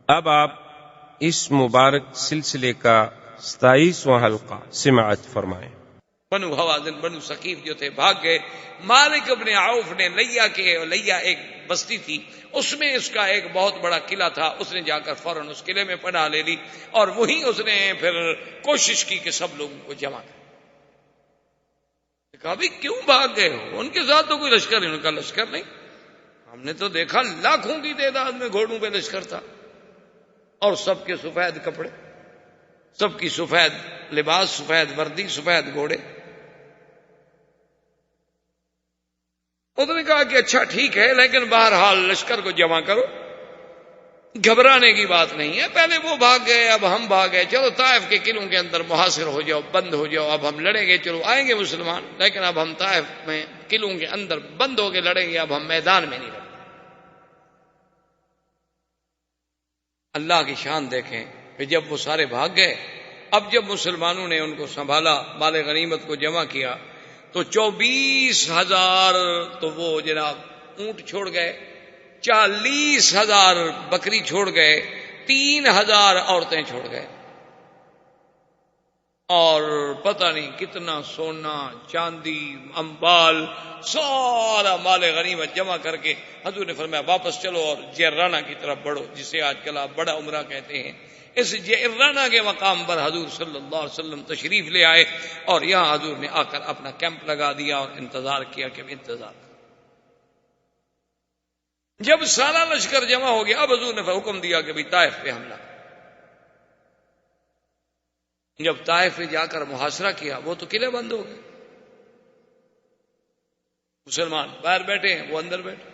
اب آپ اس مبارک سلسلے کا 27واں حلقہ سماعت فرمائیں۔ بنو حوازن بنو ثقیف جو تھے بھاگ گئے۔ مالک ابن عوف نے لیا ایک بستی تھی، اس میں اس کا ایک بہت بڑا قلعہ تھا، اس نے جا کر فوراً اس قلعے میں پناہ لے لی اور وہیں اس نے پھر کوشش کی کہ سب لوگوں کو جمع کر۔ کہا بھی کیوں بھاگ گئے ہو؟ ان کے ساتھ تو کوئی لشکر نہیں۔ ان کا لشکر نہیں، ہم نے تو دیکھا لاکھوں کی تعداد میں گھوڑوں پہ لشکر تھا اور سب کے سفید کپڑے، سب کی سفید لباس، سفید وردی، سفید گھوڑے۔ انہوں نے کہا کہ اچھا ٹھیک ہے، لیکن بہرحال لشکر کو جمع کرو، گھبرانے کی بات نہیں ہے۔ پہلے وہ بھاگ گئے، اب ہم بھاگ گئے، چلو طائف کے قلعوں کے اندر محاصر ہو جاؤ، بند ہو جاؤ، اب ہم لڑیں گے، چلو آئیں گے مسلمان، لیکن اب ہم طائف میں قلعوں کے اندر بند ہو کے لڑیں گے، اب ہم میدان میں نہیں لڑیں۔ اللہ کی شان دیکھیں کہ جب وہ سارے بھاگ گئے، اب جب مسلمانوں نے ان کو سنبھالا، مال غنیمت کو جمع کیا، تو 24,000 تو وہ جناب اونٹ چھوڑ گئے، 40,000 بکری چھوڑ گئے، 3,000 عورتیں چھوڑ گئے، اور پتہ نہیں کتنا سونا چاندی اموال سارا مال غنیمت جمع کر کے حضور نے فرمایا واپس چلو اور جعرانہ کی طرف بڑھو، جسے آج کل آپ بڑا عمرہ کہتے ہیں۔ اس جعرانہ کے مقام پر حضور صلی اللہ علیہ وسلم تشریف لے آئے اور یہاں حضور نے آ کر اپنا کیمپ لگا دیا اور انتظار کیا کہ انتظار۔ جب سارا لشکر جمع ہو گیا، اب حضور نے حکم دیا کہ بھی طائف پہ حملہ۔ جب طائف پہ جا کر محاصرہ کیا، وہ تو قلعے بند ہو گئے، مسلمان باہر بیٹھے ہیں، وہ اندر بیٹھے۔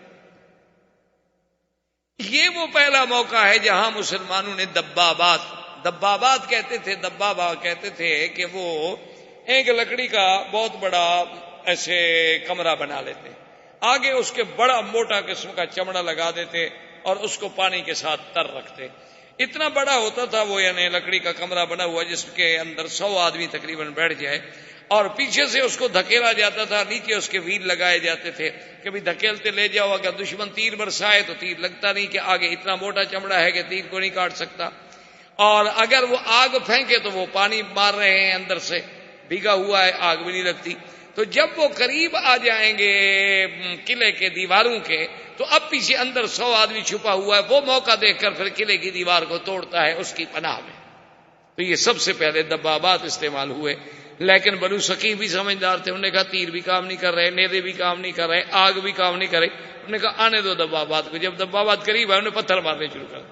یہ وہ پہلا موقع ہے جہاں مسلمانوں نے دبابات کہتے تھے، دبابہ کہتے تھے کہ وہ ایک لکڑی کا بہت بڑا ایسے کمرہ بنا لیتے، آگے اس کے بڑا موٹا قسم کا چمڑا لگا دیتے اور اس کو پانی کے ساتھ تر رکھتے۔ اتنا بڑا ہوتا تھا وہ، یعنی لکڑی کا کمرہ بنا ہوا جس کے اندر 100 آدمی تقریباً بیٹھ جائے، اور پیچھے سے اس کو دھکیلا جاتا تھا، نیچے اس کے ویل لگائے جاتے تھے کہ بھی دھکیلتے لے جاؤ، اگر دشمن تیر برسائے تو تیر لگتا نہیں، کہ آگے اتنا موٹا چمڑا ہے کہ تیر کو نہیں کاٹ سکتا، اور اگر وہ آگ پھینکے تو وہ پانی مار رہے ہیں اندر سے، بھیگا ہوا ہے، آگ بھی نہیں لگتی۔ تو جب وہ قریب آ جائیں گے قلعے کے دیواروں کے، تو اب پیچھے اندر 100 آدمی چھپا ہوا ہے، وہ موقع دیکھ کر پھر قلعے کی دیوار کو توڑتا ہے اس کی پناہ میں۔ تو یہ سب سے پہلے دبابات استعمال ہوئے، لیکن بنو ثقیف بھی سمجھدار تھے، انہوں نے کہا تیر بھی کام نہیں کر رہے، نیزے بھی کام نہیں کر رہے، آگ بھی کام نہیں کر رہے، انہوں نے کہا آنے دو دبابات کو۔ جب دبابات قریب آئے، انہوں نے پتھر مارنے شروع کر۔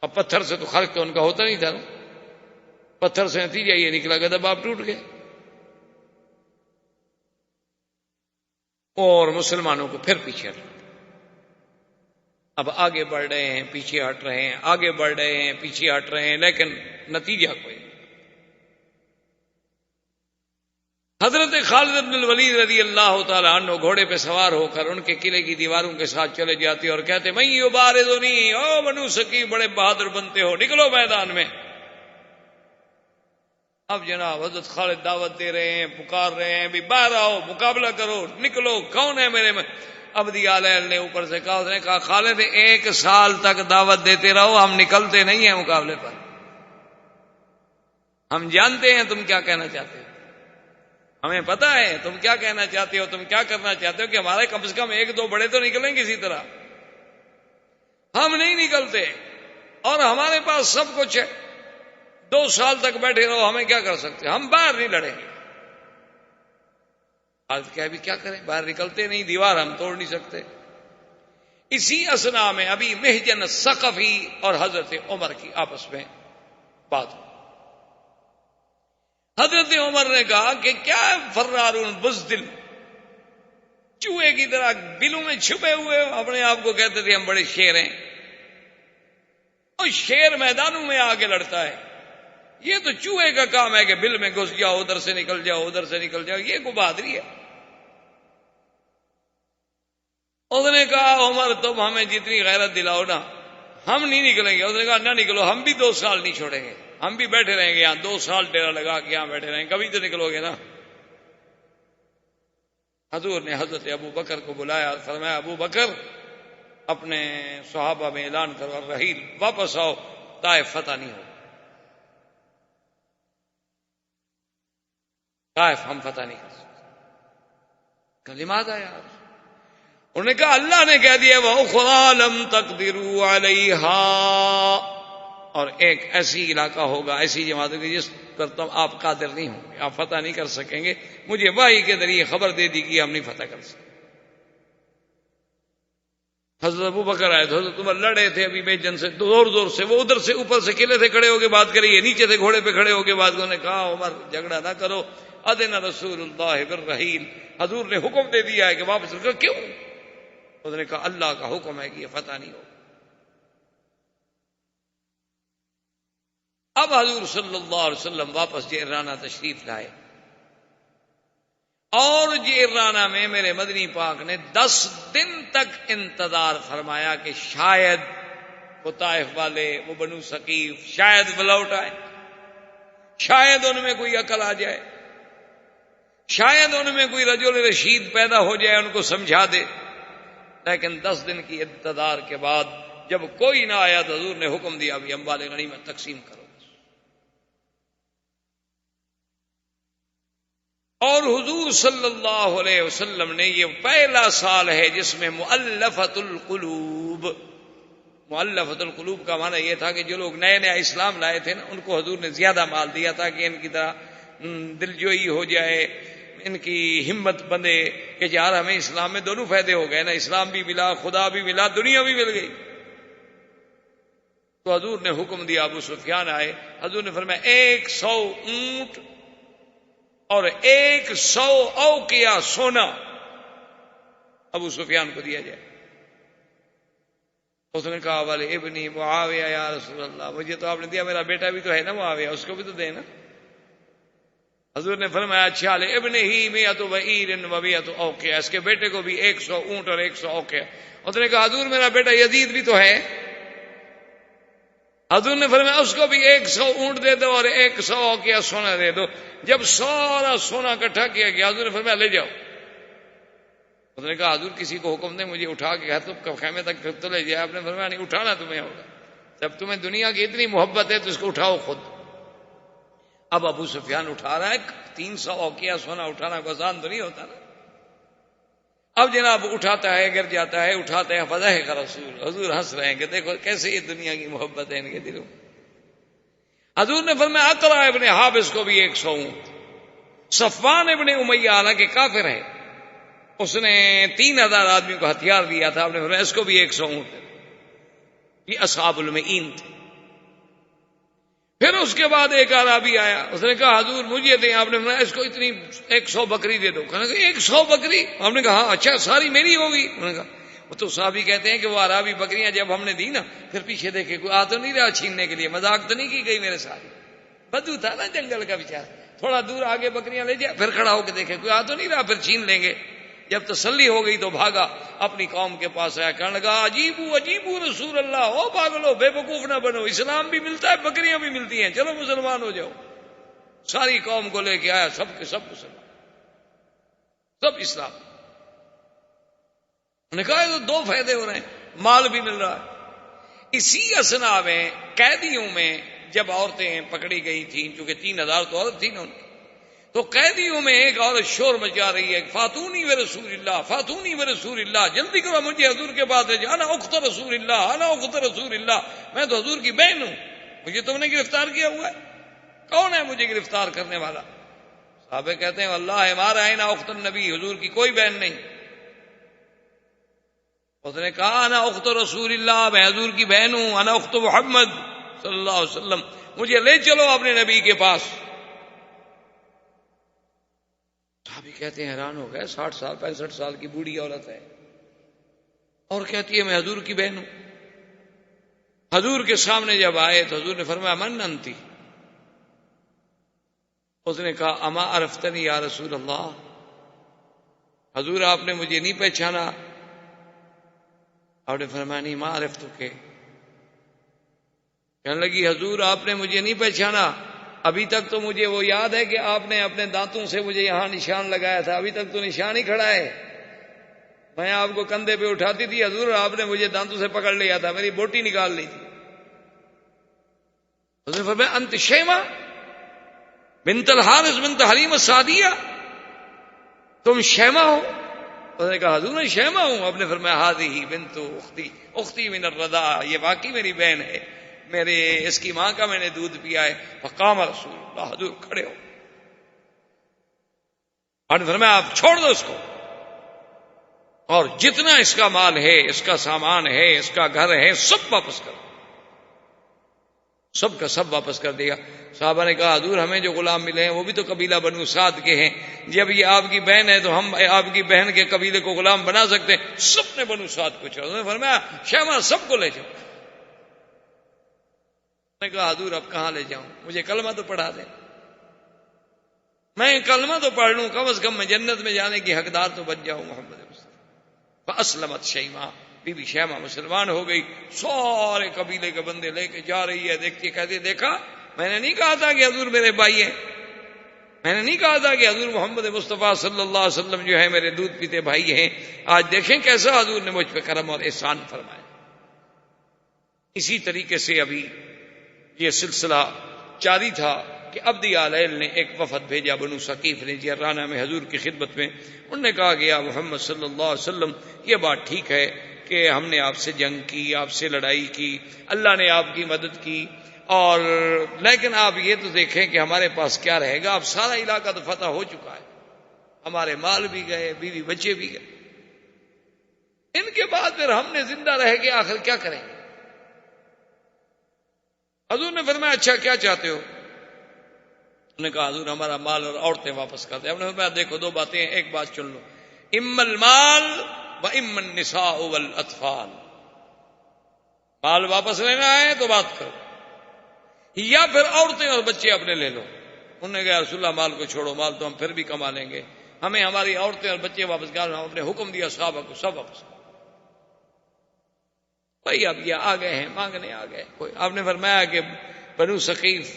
اب پتھر سے تو خرق تو ان کا ہوتا نہیں تھا نا، پتھر سے نتیجہ یہ نکلا کہ دباب ٹوٹ گئے اور مسلمانوں کو پھر پیچھے ہٹ۔ اب آگے بڑھ رہے ہیں، پیچھے ہٹ رہے ہیں، آگے بڑھ رہے ہیں، پیچھے ہٹ رہے ہیں، لیکن نتیجہ کوئی۔ حضرت خالد بن الولید رضی اللہ تعالی عنہ گھوڑے پہ سوار ہو کر ان کے قلعے کی دیواروں کے ساتھ چلے جاتے اور کہتے میں یبارزنی، او بنو ثقیف بڑے بہادر بنتے ہو، نکلو میدان میں۔ اب جناب حضرت خالد دعوت دے رہے ہیں، پکار رہے ہیں بھی باہر آؤ، مقابلہ کرو، نکلو، کون ہے میرے میں؟ ابدی علیہ نے اوپر سے کہا، اس نے کہا خالد 1 سال تک دعوت دیتے رہو، ہم نکلتے نہیں ہیں مقابلے پر، ہم جانتے ہیں تم کیا کہنا چاہتے ہو، ہمیں پتہ ہے تم کیا کہنا چاہتے ہو، تم کیا کرنا چاہتے ہو، کہ ہمارے کم سے کم 1-2 بڑے تو نکلیں کسی طرح، ہم نہیں نکلتے اور ہمارے پاس سب کچھ ہے، 2 سال تک بیٹھے رہو، ہمیں کیا کر سکتے، ہم باہر نہیں لڑیں گے۔ آج کیا بھی کیا کریں، باہر نکلتے نہیں، دیوار ہم توڑ نہیں سکتے۔ اسی اثنا میں ابھی محجن ثقفی اور حضرت عمر کی آپس میں بات ہوئی۔ حضرت عمر نے کہا کہ کیا فرارون بزدل، چوہے کی طرح بلوں میں چھپے ہوئے ہو، اپنے آپ کو کہتے تھے ہم بڑے شیر ہیں، اور شیر میدانوں میں آ کے لڑتا ہے، یہ تو چوہے کا کام ہے کہ بل میں گھس جاؤ، ادھر سے نکل جاؤ، ادھر سے نکل جاؤ، یہ کو بہادری ہے۔ اس نے کہا عمر تم ہمیں جتنی غیرت دلاؤ نا، ہم نہیں نکلیں گے۔ اس نے کہا نہ نکلو، ہم بھی 2 سال نہیں چھوڑیں گے، ہم بھی بیٹھے رہیں گے یہاں، 2 سال ڈیرا لگا کے یہاں بیٹھے رہیں گے، کبھی تو نکلو گے نا۔ حضور نے حضرت ابو بکر کو بلایا، فرمایا ابو بکر اپنے صحابہ میں اعلان کرو الرحیل، واپس آؤ، طائف فتح نہیں ہو، طائف ہم فتح نہیں کر سکتے۔ کلمات آیا، انہوں نے کہا اللہ نے کہہ دیا وَأُخْرَىٰ لَمْ تَقْدِرُوا عَلَيْهَا، اور ایک ایسی علاقہ ہوگا، ایسی جماعت ہوگی جس پر تم آپ قادر نہیں ہوں گے، آپ فتح نہیں کر سکیں گے، مجھے وحی کے ذریعے خبر دے دی کہ ہم نہیں فتح کر سکتے۔ حضرت ابو بکر آئے تو حضرت عمر لڑے تھے ابھی بے جن سے زور زور سے، وہ ادھر سے اوپر سے قلعے سے کھڑے ہو کے بات کری، نیچے سے گھوڑے پہ کھڑے ہو کے بات کرنے، نے کہا عمر جھگڑا نہ کرو، اذن رسول اللہ بالرحیل، حضور نے حکم دے دیا ہے کہ واپس رکھو۔ کیوں؟ اس نے کہا اللہ کا حکم ہے کہ یہ فتح نہیں ہو۔ اب حضور صلی اللہ علیہ وسلم واپس جعرانہ تشریف لائے، اور جعرانہ میں میرے مدنی پاک نے 10 دن تک انتظار فرمایا کہ شاید وہ طائف والے، وہ بنو ثقیف شاید وہ لوٹ آئے، شاید ان میں کوئی عقل آ جائے، شاید ان میں کوئی رجل رشید پیدا ہو جائے، ان کو سمجھا دے۔ لیکن 10 دن کی انتظار کے بعد جب کوئی نہ آیا تو حضور نے حکم دیا ابھی اموال غنیمت تقسیم کرو۔ اور حضور صلی اللہ علیہ وسلم نے، یہ پہلا سال ہے جس میں مؤلفۃ القلوب، مؤلفۃ القلوب کا معنی یہ تھا کہ جو لوگ نئے نئے اسلام لائے تھے نا، ان کو حضور نے زیادہ مال دیا تھا کہ ان کی طرح دلجوئی ہو جائے، ان کی ہمت بندے کہ یار ہمیں اسلام میں دونوں فائدے ہو گئے نا، اسلام بھی ملا، خدا بھی ملا، دنیا بھی مل گئی۔ تو حضور نے حکم دیا، ابو سفیان آئے، حضور نے فرمایا 100 اونٹ اور 100 اوقیہ سونا ابو سفیان کو دیا جائے۔ اس نے کہا والے ابنی معاویہ یا رسول اللہ، مجھے تو آپ نے دیا، میرا بیٹا بھی تو ہے نا معاویہ، اس کو بھی تو دے نا۔ حضور نے فرمایا اچھا لے ابن ہی میت بعیر و میت اوقیہ، اس کے بیٹے کو بھی 100 اونٹ اور 100 اوقیہ۔ اس نے کہا حضور میرا بیٹا یزید بھی تو ہے۔ حضور نے فرمایا اس کو بھی 100 اونٹ دے دو اور 100 اوقیہ سونا دے دو۔ جب سارا سونا اکٹھا کیا گیا حضور نے فرمایا لے جاؤ۔ اس نے کہا حضور کسی کو حکم دیں مجھے اٹھا کے گھر خیمے تک پھر تو لے جائے۔ آپ نے فرمایا نہیں، اٹھانا تمہیں ہوگا، جب تمہیں دنیا کی اتنی محبت ہے تو اس کو اٹھاؤ خود۔ اب ابو سفیان اٹھا رہا ہے، 300 اوقیہ سونا اٹھانا کو آسان تو نہیں ہوتا نا۔ اب جناب اٹھاتا ہے، گر جاتا ہے، اٹھاتا ہے، فضح کا رسول، حضور ہنس رہے ہیں کہ دیکھو کیسے یہ دنیا کی محبت ہے ان کے دلوں۔ حضور نے فرمایا اقرا ابن حابس کو بھی 100 اونٹ۔ صفوان ابن امیہ حالانکہ کافر ہے، اس نے 3000 آدمی کو ہتھیار دیا تھا، آپ نے فرمایا اس کو بھی 100 اونٹ۔ یہ اصحاب المعین تھے۔ پھر اس کے بعد ایک عربی آیا، اس نے کہا حضور مجھے دیں، آپ نے فرمایا اس کو اتنی 100 بکری دے دو۔ کہا کہ 100 بکری؟ آپ نے کہا ہاں اچھا ساری میری ہوگی؟ انہوں نے کہا وہ تو صحابی کہتے ہیں کہ وہ عربی بکریاں جب ہم نے دی نا، پھر پیچھے دیکھے کوئی آ تو نہیں رہا چھیننے کے لیے، مذاق تو نہیں کی گئی میرے ساتھ، بدو تھا نا جنگل کا بیچارہ، تھوڑا دور آگے بکریاں لے جائے، پھر کھڑا ہو کے دیکھے کوئی آ تو نہیں رہا، پھر چھین لیں گے۔ جب تسلی ہو گئی تو بھاگا، اپنی قوم کے پاس آیا، کہنے لگا عجیبو عجیبو رسول اللہ، او پاگلو بے وقوف نہ بنو، اسلام بھی ملتا ہے بکریاں بھی ملتی ہیں، چلو مسلمان ہو جاؤ۔ ساری قوم کو لے کے آیا، سب کے سب مسلمان، سب اسلام۔ انہوں نے کہا تو 2 فائدے ہو رہے ہیں، مال بھی مل رہا ہے۔ اسی اثنا میں قیدیوں میں جب عورتیں پکڑی گئی تھیں، چونکہ 3000 تو عورت تھی نا ان کی، تو قیدیوں میں ایک عورت شور مچا رہی ہے، فاتونی و رسول اللہ، فاتونی و رسول اللہ، جلدی کرو مجھے حضور کے پاس ہے، انا اخت رسول اللہ، انا اخت رسول اللہ، میں تو حضور کی بہن ہوں، مجھے تم نے گرفتار کیا ہوا ہے، کون ہے مجھے گرفتار کرنے والا؟ صحابہ کہتے ہیں واللہ ہمارا ہے نا اخت النبی، حضور کی کوئی بہن نہیں۔ اس نے کہا انا اخت رسول اللہ، میں حضور کی بہن ہوں، انا اخت محمد صلی اللہ علیہ وسلم، مجھے لے چلو اپنے نبی کے پاس۔ صحابی کہتے ہیں حیران ہو گئے، 60 سال 65 سال کی بوڑھی عورت ہے اور کہتی ہے میں حضور کی بہن ہوں۔ حضور کے سامنے جب آئے تو حضور نے فرمایا من انتی؟ اس نے کہا اما عرفتنی یا رسول اللہ، حضور آپ نے مجھے نہیں پہچانا؟ آپ نے فرمایا نہیں ما عرفتک۔ کہنے لگی حضور آپ نے مجھے نہیں پہچانا، ابھی تک تو مجھے وہ یاد ہے کہ آپ نے اپنے دانتوں سے مجھے یہاں نشان لگایا تھا، ابھی تک تو نشان ہی کھڑا ہے، میں آپ کو کندھے پہ اٹھاتی تھی حضور، آپ نے مجھے دانتوں سے پکڑ لیا تھا، میری بوٹی نکال لی تھی. حضور نے فرمایا انت شیما بنت الحارث بنت حلیم السعدیہ، تم شیما ہو؟ اس نے کہا حضور میں شیما ہوں. آپ نے فرمایا ہذہ بنت اختی، اختی من الرضاع، یہ واقعی میری بہن ہے، میرے اس کی ماں کا میں نے دودھ پیا ہے. فقام رسول اللہ، حضور کھڑے ہو. آپ نے فرمایا آپ چھوڑ دو اس کو، اور جتنا اس کا مال ہے، اس کا سامان ہے، اس کا گھر ہے، سب واپس کر، سب کا سب واپس کر دیا. صحابہ نے کہا حضور ہمیں جو غلام ملے ہیں وہ بھی تو قبیلہ بنو سعد کے ہیں، جب یہ آپ کی بہن ہے تو ہم آپ کی بہن کے قبیلے کو غلام بنا سکتے ہیں. سب نے بنو سعد کو چھوڑا. انہوں نے فرمایا شیما سب کو لے جاؤ. میں نے کہا حضور اب کہاں لے جاؤں، مجھے کلمہ تو پڑھا دیں، میں کلمہ تو پڑھ لوں، کم از کم میں جنت میں جانے کی حقدار تو بن جاؤں. محمد فاسلمت شیما، بی بی شیما مسلمان ہو گئی. سارے قبیلے کے بندے لے کے جا رہی ہے. دیکھتی کہتے دیکھا میں نے نہیں کہا تھا کہ حضور میرے بھائی ہیں، میں نے نہیں کہا تھا کہ حضور محمد مصطفیٰ صلی اللہ علیہ وسلم جو ہے میرے دودھ پیتے بھائی ہیں. آج دیکھیں کیسا حضور نے مجھ پہ کرم اور احسان فرمایا. اسی طریقے سے ابھی یہ سلسلہ جاری تھا کہ عبد علیل نے ایک وفد بھیجا، بنو ثقیف نے جرانہ میں حضور کی خدمت میں. انہوں نے کہا کہ یا محمد صلی اللہ علیہ وسلم یہ بات ٹھیک ہے کہ ہم نے آپ سے جنگ کی، آپ سے لڑائی کی، اللہ نے آپ کی مدد کی، اور لیکن آپ یہ تو دیکھیں کہ ہمارے پاس کیا رہے گا. اب سارا علاقہ تو فتح ہو چکا ہے، ہمارے مال بھی گئے، بیوی بچے بھی گئے، ان کے بعد پھر ہم نے زندہ رہ کے آخر کیا کریں گے؟ حضور نے فرمایا اچھا کیا چاہتے ہو؟ انہوں نے کہا حضور ہمارا مال اور عورتیں واپس کر دیں. ہم نے فرمایا دیکھو دو باتیں ہیں، ایک بات چن لو، اما المال و اما النساء والاطفال. مال واپس لینا ہے تو بات کرو، یا پھر عورتیں اور بچے اپنے لے لو. انہوں نے کہا رسول اللہ مال کو چھوڑو، مال تو ہم پھر بھی کما لیں گے، ہمیں ہماری عورتیں اور بچے واپس کرنا. ہم نے حکم دیا صحابہ کو سب واپس کرو. بھائی اب یہ آ گئے ہیں، مانگنے آ گئے. کوئی آپ نے فرمایا کہ بنو ثقیف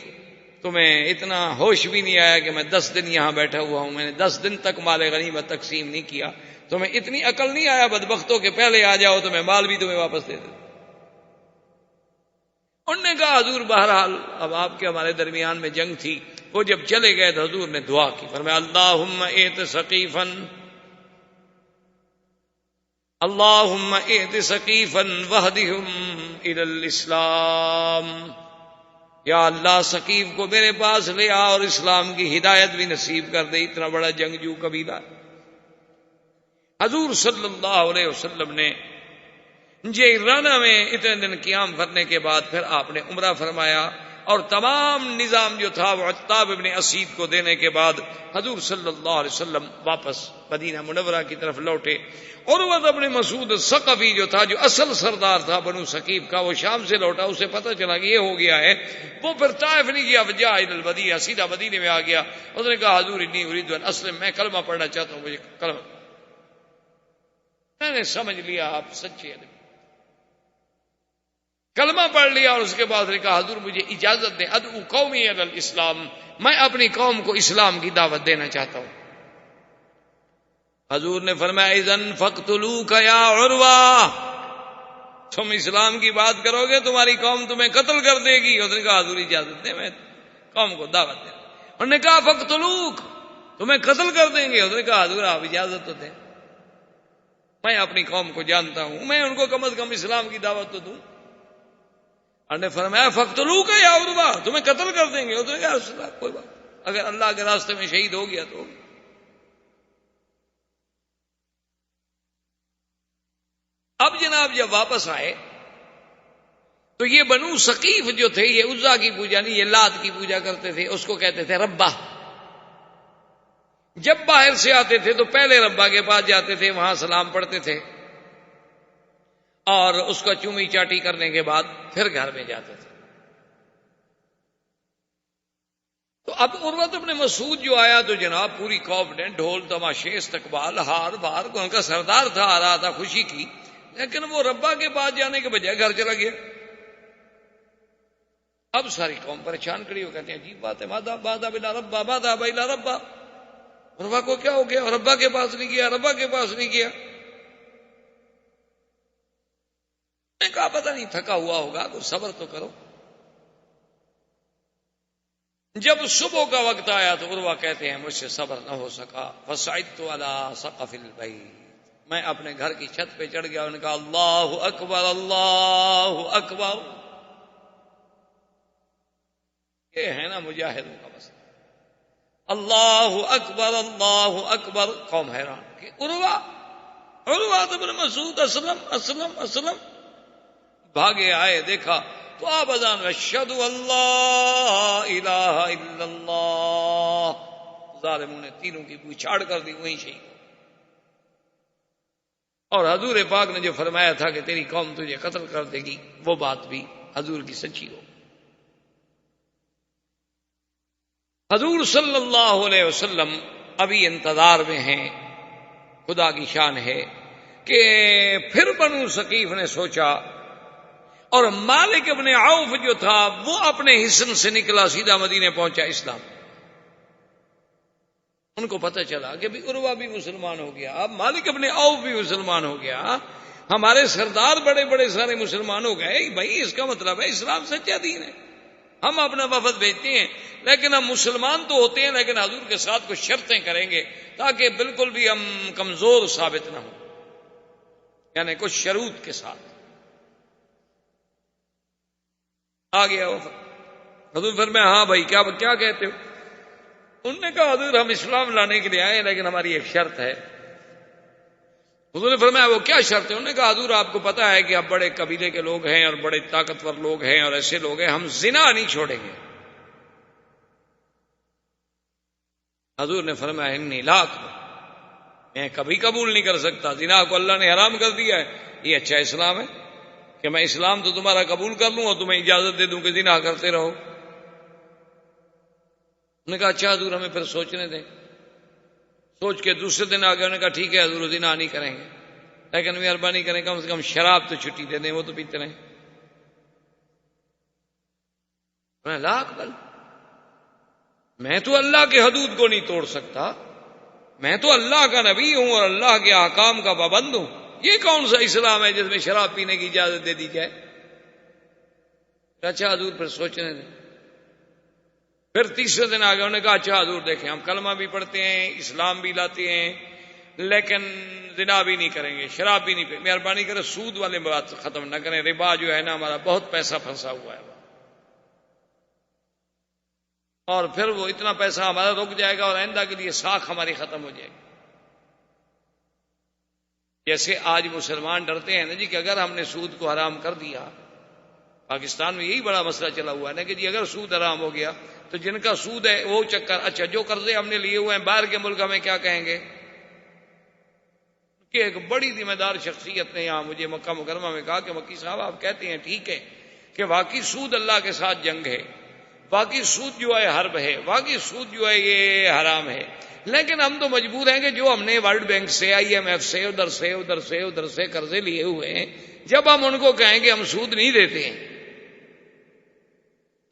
تمہیں اتنا ہوش بھی نہیں آیا کہ میں 10 دن یہاں بیٹھا ہوا ہوں، میں نے 10 دن تک مال غنیمت تقسیم نہیں کیا، تمہیں اتنی عقل نہیں آیا بدبختوں کے پہلے آ جاؤ تو میں مال بھی تمہیں واپس دے دوں. انہوں نے کہا حضور بہرحال اب آپ کے ہمارے درمیان میں جنگ تھی. وہ جب چلے گئے تو حضور نے دعا کی، فرمایا اللہم ایت ثقیفا، اللہم ایت ثقیفا وہدہم الی الاسلام. یا اللہ ثقیف کو میرے پاس لے آ اور اسلام کی ہدایت بھی نصیب کر دے، اتنا بڑا جنگجو قبیلہ. حضور صلی اللہ علیہ وسلم نے جیرانہ میں اتنے دن قیام کرنے کے بعد پھر آپ نے عمرہ فرمایا، اور تمام نظام جو تھا وہ عتاب ابن اسید کو دینے کے بعد حضور صلی اللہ علیہ وسلم واپس مدینہ منورہ کی طرف لوٹے. عروہ ابن مسعود الثقفی جو تھا، جو اصل سردار تھا بنو ثقیف کا، وہ شام سے لوٹا، اسے پتہ چلا کہ یہ ہو گیا ہے. وہ پھر طائف نہیں گیا، وجاء الی المدینہ، سیدھا مدینے میں آ گیا. اس نے کہا حضور انی ارید ان اسلم، میں کلمہ پڑھنا چاہتا ہوں، مجھے کلمہ. میں نے سمجھ لیا آپ سچے ہیں، کلمہ پڑھ لیا. اور اس کے بعد نے کہا حضور مجھے اجازت دیں، ادعو قومی الی الاسلام، میں اپنی قوم کو اسلام کی دعوت دینا چاہتا ہوں. حضور نے فرمایا اذن فاقتلوک یا عروہ، تم اسلام کی بات کرو گے تمہاری قوم تمہیں قتل کر دے گی. اس نے کہا حضور اجازت دیں، میں قوم کو دعوت دیں. انہوں نے کہا فاقتلوک، تمہیں قتل کر دیں گے. اس نے کہا حضور آپ اجازت تو دیں، میں اپنی قوم کو جانتا ہوں، میں ان کو کم از کم اسلام کی دعوت تو دوں. انہوں نے فرمایا فاقتلوک یا عروہ، تمہیں قتل کر دیں گے. اس نے کہا رسول اللہ کوئی بات، اگر اللہ کے راستے میں شہید ہو گیا تو. اب جناب جب واپس آئے تو یہ بنو ثقیف جو تھے یہ عزا کی پوجا نہیں، یہ لات کی پوجا کرتے تھے، اس کو کہتے تھے ربا. جب باہر سے آتے تھے تو پہلے ربا کے پاس جاتے تھے، وہاں سلام پڑھتے تھے، اور اس کا چومی چاٹی کرنے کے بعد پھر گھر میں جاتے تھے. تو اب عروہ ابن مسعود جو آیا تو جناب پوری قوم نے ڈھول تماشے استقبال ہار بار، ان کا سردار تھا، آ رہا تھا خوشی کی، لیکن وہ ربا کے پاس جانے کے بجائے گھر چلا گیا. اب ساری قوم پریشان کھڑی ہو، کہتے ہیں عجیب بات ہے، ماذا باذا بلا ربا، ماذا بلا ربا، ربا کو کیا ہو گیا، ربا کے پاس نہیں گیا، ربا کے پاس نہیں گیا. نے کہا پتہ نہیں تھکا ہوا ہوگا، تو صبر تو کرو۔ جب صبح کا وقت آیا تو عروہ کہتے ہیں مجھ سے صبر نہ ہو سکا، فصعدت علی سقف البیت، میں اپنے گھر کی چھت پہ چڑھ گیا، انہوں نے کہا اللہ اکبر اللہ اکبر۔ یہ ہے نا مجاہدوں کا مسئلہ، اللہ اکبر، قوم حیران کہ عروہ بن مسعود اسلم بھاگے آئے، دیکھا تو آپ اذان میں اشہد اللہ الہ الا اللہ، ظالموں نے تینوں کی بوچھاڑ کر دی، وہیں شہید۔ اور حضور پاک نے جو فرمایا تھا کہ تیری قوم تجھے قتل کر دے گی، وہ بات بھی حضور کی سچی ہو۔ حضور صلی اللہ علیہ وسلم ابھی انتظار میں ہیں، خدا کی شان ہے کہ پھر بنو ثقیف نے سوچا، اور مالک ابن عوف جو تھا وہ اپنے حصن سے نکلا، سیدھا مدینے پہنچا اسلام۔ ان کو پتہ چلا کہ بھی عروہ بھی مسلمان ہو گیا، اب مالک ابن عوف بھی مسلمان ہو گیا، ہمارے سردار بڑے بڑے سارے مسلمان ہو گئے، بھائی اس کا مطلب ہے اسلام سچا دین ہے، ہم اپنا وفد بھیجتے ہیں، لیکن ہم مسلمان تو ہوتے ہیں لیکن حضور کے ساتھ کچھ شرطیں کریں گے تاکہ بالکل بھی ہم کمزور ثابت نہ ہوں، یعنی کچھ شروط کے ساتھ۔ آ گیا وفد، حضور فرمایا ہاں بھائی کیا کہتے ہو؟ انہوں نے کہا حضور ہم اسلام لانے کے لیے آئے لیکن ہماری ایک شرط ہے۔ حضور نے فرمایا وہ کیا شرط ہے؟ انہوں نے کہا حضور آپ کو پتا ہے کہ آپ بڑے قبیلے کے لوگ ہیں اور بڑے طاقتور لوگ ہیں اور ایسے لوگ ہیں، ہم زنا نہیں چھوڑیں گے۔ حضور نے فرمایا انی لا اقبل، میں کبھی قبول نہیں کر سکتا، زنا کو اللہ نے حرام کر دیا ہے، یہ اچھا اسلام ہے کہ میں اسلام تو تمہارا قبول کر لوں اور تمہیں اجازت دے دوں کہ زنا کرتے رہو؟ انہوں نے کہا اچھا حضور ہمیں پھر سوچنے دیں۔ سوچ کے دوسرے دن آ گئے، انہوں نے کہا ٹھیک ہے حضور زنا نہیں کریں گے لیکن مہربانی کریں کم سے کم شراب تو چھٹی دے دیں، وہ تو پیتے رہیں۔ میں لا اقبل، میں تو اللہ کے حدود کو نہیں توڑ سکتا، میں تو اللہ کا نبی ہوں اور اللہ کے احکام کا پابند ہوں، یہ کون سا اسلام ہے جس میں شراب پینے کی اجازت دے دی جائے؟ اچھا حضور پھر سوچنے دیں۔ پھر تیسرے دن آ گئے، انہوں نے کہا اچھا حضور دیکھیں ہم کلمہ بھی پڑھتے ہیں، اسلام بھی لاتے ہیں، لیکن زنا بھی نہیں کریں گے، شراب بھی نہیں، مہربانی کریں سود والے بات ختم نہ کریں، ربا جو ہے نا ہمارا بہت پیسہ پھنسا ہوا ہے، اور پھر وہ اتنا پیسہ ہمارا رک جائے گا اور آئندہ کے لیے ساکھ ہماری ختم ہو جائے گی۔ جیسے آج مسلمان ڈرتے ہیں نا جی کہ اگر ہم نے سود کو حرام کر دیا، پاکستان میں یہی بڑا مسئلہ چلا ہوا ہے نا کہ جی اگر سود حرام ہو گیا تو جن کا سود ہے وہ چکر، اچھا جو قرضے ہم نے لیے ہوئے ہیں باہر کے ملک ہمیں کیا کہیں گے؟ کہ ایک بڑی ذمہ دار شخصیت نے یہاں مجھے مکہ مکرمہ میں کہا کہ مکی صاحب آپ کہتے ہیں ٹھیک ہے کہ واقعی سود اللہ کے ساتھ جنگ ہے، واقعی سود جو ہے حرب ہے، واقعی سود جو ہے یہ حرام ہے، لیکن ہم تو مجبور ہیں کہ جو ہم نے ورلڈ بینک سے، IMF سے، ادھر سے قرضے لیے ہوئے ہیں، جب ہم ان کو کہیں کہ ہم سود نہیں دیتے ہیں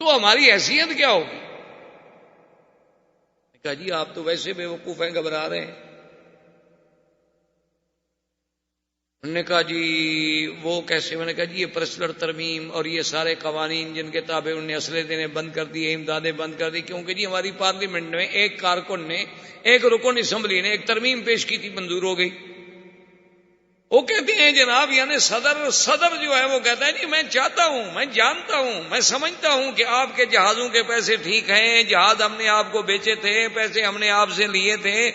تو ہماری حیثیت کیا ہوگی؟ کہا جی آپ تو ویسے بے وقوف ہیں، گھبرا رہے ہیں۔ انہوں نے کہا جی وہ کیسے؟ میں نے کہا جی یہ پرسنل ترمیم اور یہ سارے قوانین جن کے تابع انہوں نے اسلحے دینے بند کر دیے، امدادیں بند کر دی، کیونکہ جی ہماری پارلیمنٹ میں ایک کارکن نے، ایک رکن اسمبلی نے ایک ترمیم پیش کی تھی، منظور ہو گئی۔ وہ کہتے ہیں جناب یعنی صدر جو ہے وہ کہتا ہے جی میں چاہتا ہوں، میں جانتا ہوں، میں سمجھتا ہوں کہ آپ کے جہازوں کے پیسے ٹھیک ہیں، جہاز ہم نے آپ کو بیچے تھے، پیسے ہم نے آپ سے لیے تھے،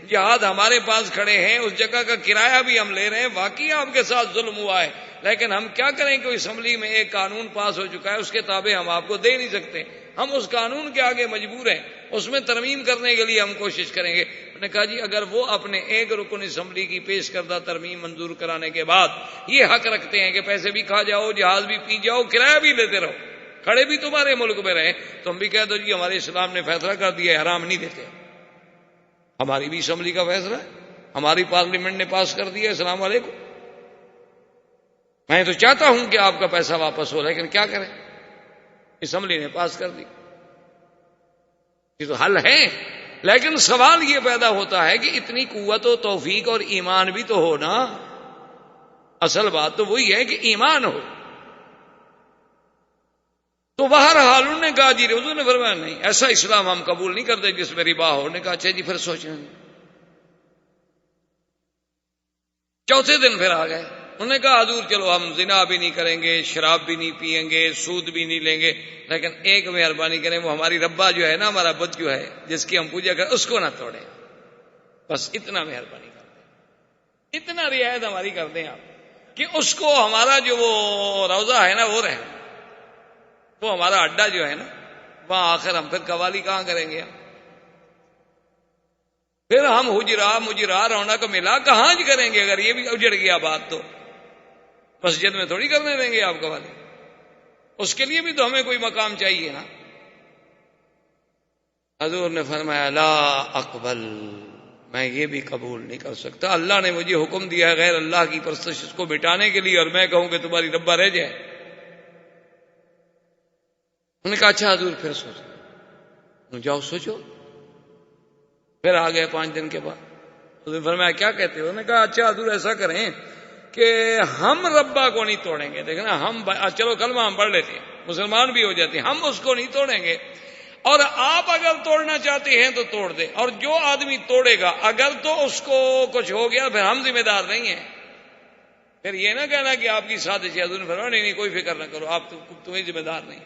جہاز ہمارے پاس کھڑے ہیں، اس جگہ کا کرایہ بھی ہم لے رہے ہیں، واقعی آپ کے ساتھ ظلم ہوا ہے، لیکن ہم کیا کریں کہ اسمبلی میں ایک قانون پاس ہو چکا ہے، اس کے تابع ہم آپ کو دے نہیں سکتے، ہم اس قانون کے آگے مجبور ہیں، اس میں ترمیم کرنے کے لیے ہم کوشش کریں گے۔ نے کہا جی اگر وہ اپنے ایک رکن اسمبلی کی پیش کردہ ترمیم منظور کرانے کے بعد یہ حق رکھتے ہیں کہ پیسے بھی کھا جاؤ، جہاز بھی پی جاؤ، کرایہ بھی لیتے رہو، کھڑے بھی تمہارے ملک میں رہے، تو ہم بھی کہہ دو جی ہمارے اسلام نے فیصلہ کر دیا ہے حرام نہیں دیتے، ہماری بھی اسمبلی کا فیصلہ ہے، ہماری پارلیمنٹ نے پاس کر دیا، السلام علیکم۔ میں تو چاہتا ہوں کہ آپ کا پیسہ واپس ہو، لیکن کیا کریں، اسمبلی نے پاس کر دی، یہ تو حل ہے۔ لیکن سوال یہ پیدا ہوتا ہے کہ اتنی قوت و توفیق اور ایمان بھی تو ہو نا، اصل بات تو وہی ہے کہ ایمان ہو. تو بہرحال انہوں نے کہا جی حضور نے فرمایا نہیں ایسا اسلام ہم قبول نہیں کرتے جس میں ربا ہو. نے کہا اچھا جی پھر سوچیں. چوتھے دن پھر آ گئے. انہوں نے کہا حضور چلو ہم زنا بھی نہیں کریں گے، شراب بھی نہیں پیئیں گے، سود بھی نہیں لیں گے، لیکن ایک مہربانی کریں، وہ ہماری ربا جو ہے نا، ہمارا بت جو ہے جس کی ہم پوجا کریں، اس کو نہ توڑیں. بس اتنا مہربانی کر دیں، اتنا رعایت ہماری کر دیں آپ کہ اس کو ہمارا جو وہ روزہ ہے نا وہ رہے، وہ ہمارا اڈا جو ہے نا وہاں آخر ہم پھر قوالی کہاں کریں گے؟ پھر ہم مجرا رونق ملا کہاں جی کریں گے؟ اگر یہ بھی اجڑ گیا بات تو مسجد میں تھوڑی کرنے دیں گے آپ قوالی. اس کے لیے بھی تو ہمیں کوئی مقام چاہیے نا. حضور نے فرمایا لا اقبل، میں یہ بھی قبول نہیں کر سکتا. اللہ نے مجھے حکم دیا ہے غیر اللہ کی پرستش اس کو مٹانے کے لیے، اور میں کہوں کہ تمہاری ربا رہ جائے. انہوں نے کہا اچھا حضور پھر سوچو. جاؤ سوچو. پھر آ گئے 5 دن کے بعد. حضور نے فرمایا کیا کہتے ہو؟ انہوں نے کہا اچھا حضور ایسا کریں کہ ہم ربا کو نہیں توڑیں گے. دیکھنا ہم چلو کلمہ ہم پڑھ لیتے ہیں، مسلمان بھی ہو جاتے ہیں، ہم اس کو نہیں توڑیں گے، اور آپ اگر توڑنا چاہتے ہیں تو توڑ دیں، اور جو آدمی توڑے گا اگر تو اس کو کچھ ہو گیا پھر ہم ذمہ دار نہیں ہیں. پھر یہ نہ کہنا کہ آپ کی سازش ہے. حضور نے فرمایا نہیں کوئی فکر نہ کرو، آپ تمہیں ذمہ دار نہیں.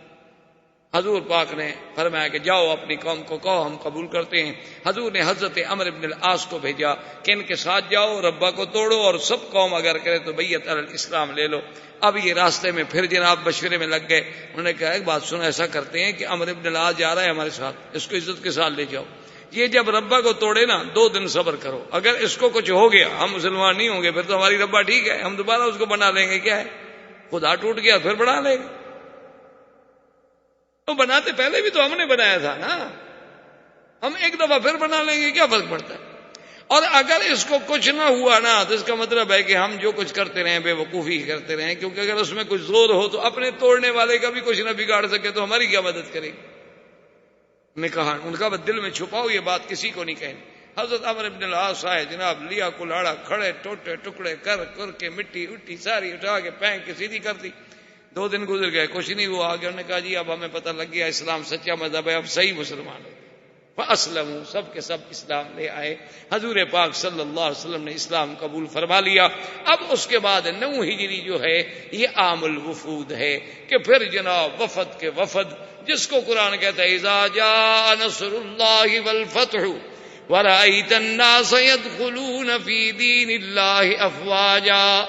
حضور پاک نے فرمایا کہ جاؤ اپنی قوم کو کہو ہم قبول کرتے ہیں. حضور نے حضرت عمرو بن العاص کو بھیجا کہ ان کے ساتھ جاؤ، ربا کو توڑو، اور سب قوم اگر کرے تو بیعت علی الاسلام لے لو. اب یہ راستے میں پھر جناب مشورے میں لگ گئے. انہوں نے کہا ایک بات سنو، ایسا کرتے ہیں کہ عمرو بن العاص جا رہا ہے ہمارے ساتھ، اس کو عزت کے ساتھ لے جاؤ. یہ جب ربا کو توڑے نا 2 دن صبر کرو، اگر اس کو کچھ ہو گیا ہم مسلمان نہیں ہوں گے، پھر تو ہماری ربا ٹھیک ہے، ہم دوبارہ اس کو بنا لیں گے. کیا ہے خدا ٹوٹ گیا پھر بنا لیں گے. تو بناتے پہلے بھی تو ہم نے بنایا تھا نا، ہم ایک دفعہ پھر بنا لیں گے، کیا فرق پڑتا ہے؟ اور اگر اس کو کچھ نہ ہوا نا تو اس کا مطلب ہے کہ ہم جو کچھ کرتے رہیں بے وقوفی کرتے رہیں، کیونکہ اگر اس میں کچھ زور ہو تو اپنے توڑنے والے کا بھی کچھ نہ بگاڑ سکے تو ہماری کیا مدد کرے گی. نے کہا ان کا دل میں چھپاؤ، یہ بات کسی کو نہیں کہنی. حضرت عمرو بن العاص آئے جناب، لیا کلاڑا، کھڑے ٹوٹے ٹکڑے کر کے مٹی اٹھی ساری اٹھا کے پھینک کے سیدھی کر دی. 2 دن گزر گئے کچھ نہیں ہوا. آگے انہوں نے کہا جی اب ہمیں پتہ لگ گیا اسلام سچا مذہب ہے، اب صحیح مسلمان ہو. فاسلموا، سب کے سب اسلام لے آئے. حضور پاک صلی اللہ علیہ وسلم نے اسلام قبول فرما لیا. اب اس کے بعد 9 ہجری جو ہے یہ عام الوفود ہے کہ پھر جناب وفد کے وفد، جس کو قرآن کہتا ہے اذا جاء نصر اللہ والفتح ورأيت الناس يدخلون في دين الله افواجا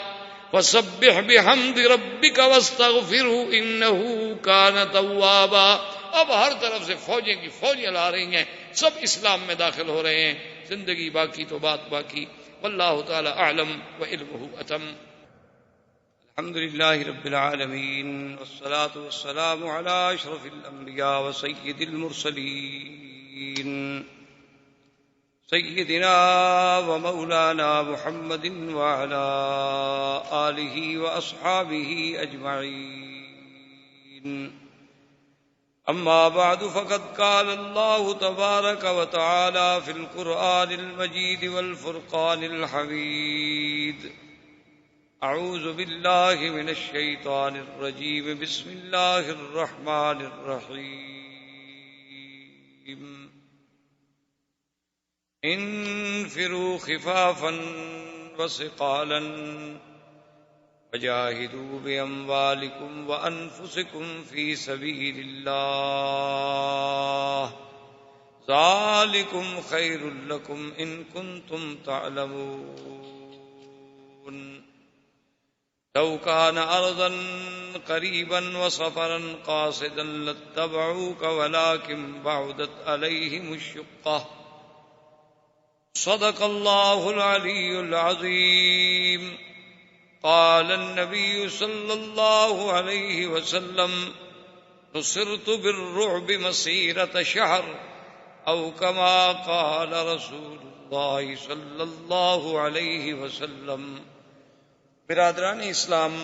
فسبح بحمد ربك واستغفره انه كان توابا. اب ہر طرف سے فوجیں کی فوجیں لا رہی ہیں، سب اسلام میں داخل ہو رہے ہیں. زندگی باقی تو بات باقی. واللہ تعالی اعلم وعلمہ اتم. الحمد للہ رب العالمین والصلاة والسلام علی اشرف الانبیاء وسید المرسلین سیدنا ومولانا محمد وعلى آلہ واصحابہ اجمعین. اما بعد فقد قال اللہ تبارک وتعالی فی القرآن المجید والفرقان الحمید. اعوذ باللہ من الشیطان الرجیم. بسم اللہ الرحمن الرحیم. انفروا خفافا وثقالا وجاہدوا باموالکم وانفسکم فی سبیل اللہ ذالکم خیر لکم ان کنتم تعلمون. لو كان أرضا قريبا وسفرا قاصدا لاتبعوك ولكن بعدت عليهم الشقة. صدق الله العلي العظيم. قال النبي صلى الله عليه وسلم نصرت بالرعب مسيرة شهر أو كما قال رسول الله صلى الله عليه وسلم. برادران اسلام،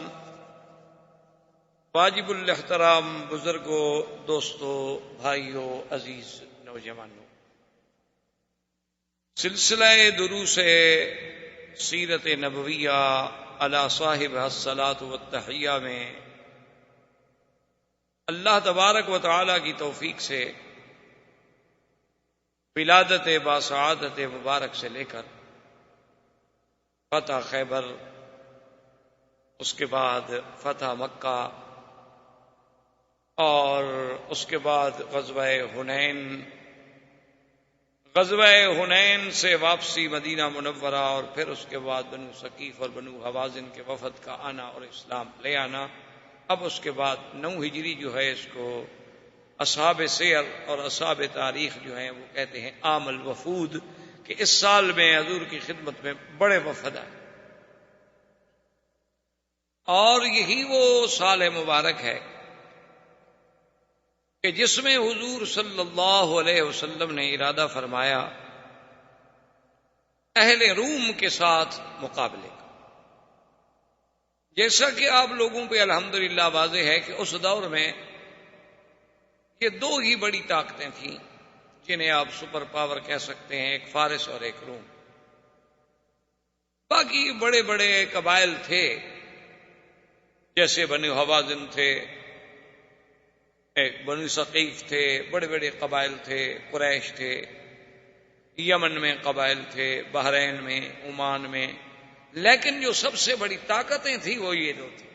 واجب الاحترام بزرگوں، دوستوں، بھائیوں، عزیز نوجوانوں، سلسلہ دروس سیرت نبویہ علی صاحب الصلاۃ والتحیہ میں اللہ تبارک و تعالی کی توفیق سے ولادت باسعادت مبارک سے لے کر فتح خیبر، اس کے بعد فتح مکہ، اور اس کے بعد غزوہ حنین، غزوہ حنین سے واپسی مدینہ منورہ، اور پھر اس کے بعد بنو ثقیف اور بنو حوازن کے وفد کا آنا اور اسلام لے آنا۔ اب اس کے بعد 9 ہجری جو ہے اس کو اصحاب سیر اور اصحاب تاریخ جو ہیں وہ کہتے ہیں عام الوفود، کہ اس سال میں حضور کی خدمت میں بڑے وفد آئے، اور یہی وہ سال مبارک ہے کہ جس میں حضور صلی اللہ علیہ وسلم نے ارادہ فرمایا اہل روم کے ساتھ مقابلے کا۔ جیسا کہ آپ لوگوں پہ الحمدللہ واضح ہے کہ اس دور میں یہ 2 ہی بڑی طاقتیں تھیں جنہیں آپ سپر پاور کہہ سکتے ہیں، ایک فارس اور ایک روم۔ باقی بڑے بڑے قبائل تھے، جیسے بنو حوازن تھے، ایک بنو ثقیف تھے، بڑے بڑے قبائل تھے، قریش تھے، یمن میں قبائل تھے، بحرین میں، عمان میں، لیکن جو سب سے بڑی طاقتیں تھیں وہ یہ 2 تھیں۔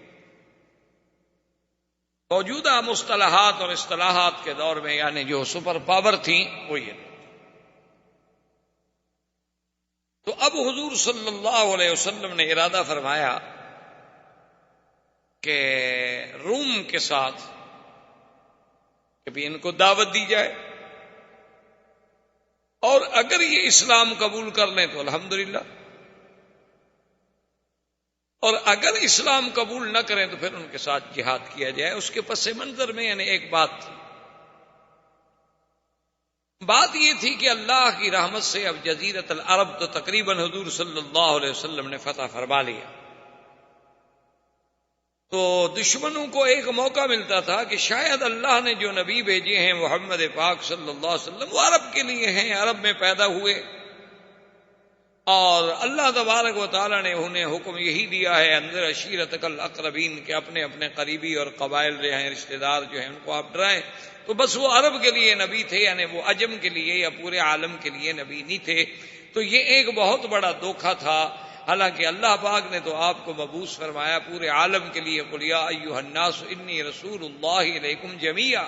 موجودہ مصطلحات اور اصطلاحات کے دور میں یعنی جو سپر پاور تھیں وہ یہ 2۔ تو اب حضور صلی اللہ علیہ وسلم نے ارادہ فرمایا کہ روم کے ساتھ کبھی ان کو دعوت دی جائے، اور اگر یہ اسلام قبول کر لیں تو الحمدللہ، اور اگر اسلام قبول نہ کریں تو پھر ان کے ساتھ جہاد کیا جائے۔ اس کے پس منظر میں یعنی ایک بات یہ تھی کہ اللہ کی رحمت سے اب جزیرت العرب تو تقریباً حضور صلی اللہ علیہ وسلم نے فتح فرما لیا، تو دشمنوں کو ایک موقع ملتا تھا کہ شاید اللہ نے جو نبی بھیجے ہیں محمد پاک صلی اللہ علیہ وسلم وہ عرب کے لیے ہیں، عرب میں پیدا ہوئے، اور اللہ تبارک و تعالی نے انہیں حکم یہی دیا ہے انذر عشیرتک الاقربین، کہ اپنے اپنے قریبی اور قبائل جو ہیں رشتہ دار جو ہیں ان کو آپ ڈرائیں۔ تو بس وہ عرب کے لیے نبی تھے، یعنی وہ عجم کے لیے یا پورے عالم کے لیے نبی نہیں تھے۔ تو یہ ایک بہت بڑا دھوکہ تھا، حالانکہ اللہ پاک نے تو آپ کو مبعوث فرمایا پورے عالم کے لیے، قل یا ایھا الناس انی رسول اللہ الیکم جمیعا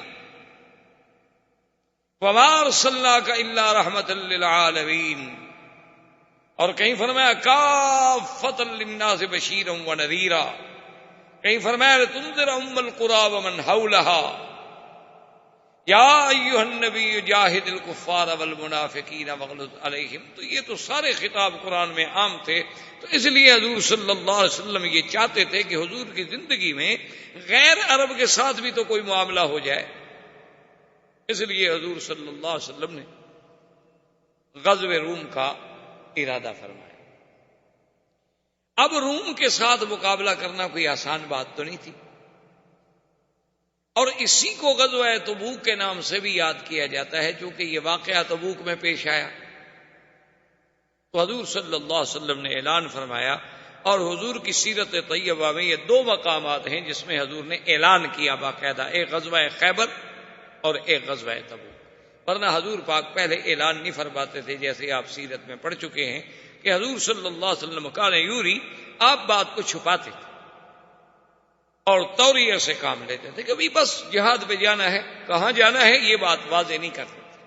وما ارسلناک الا رحمۃ للعالمین، اور کہیں فرمایا کافۃ للناس بشیرا ونذیرا، کہیں فرمایا لتنذر ام القری ومن حولها یا ایھا النبی جاہد الکفار والمنافقین واغلظ علیہم۔ تو یہ تو سارے خطاب قرآن میں عام تھے، تو اس لیے حضور صلی اللہ علیہ وسلم یہ چاہتے تھے کہ حضور کی زندگی میں غیر عرب کے ساتھ بھی تو کوئی معاملہ ہو جائے، اس لیے حضور صلی اللہ علیہ وسلم نے غزوہ روم کا ارادہ فرمایا۔ اب روم کے ساتھ مقابلہ کرنا کوئی آسان بات تو نہیں تھی، اور اسی کو غزوہ تبوک کے نام سے بھی یاد کیا جاتا ہے، چونکہ یہ واقعہ تبوک میں پیش آیا۔ تو حضور صلی اللہ علیہ وسلم نے اعلان فرمایا، اور حضور کی سیرت طیبہ میں یہ 2 مقامات ہیں جس میں حضور نے اعلان کیا باقاعدہ، ایک غزوہ خیبر اور ایک غزوہ تبوک، ورنہ حضور پاک پہلے اعلان نہیں فرماتے تھے، جیسے آپ سیرت میں پڑھ چکے ہیں کہ حضور صلی اللہ علیہ وسلم کان یوری، آپ بات کو چھپاتے تھے اور توریہ سے کام لیتے تھے، کبھی بس جہاد پہ جانا ہے، کہاں جانا ہے یہ بات واضح نہیں کرتے تھے۔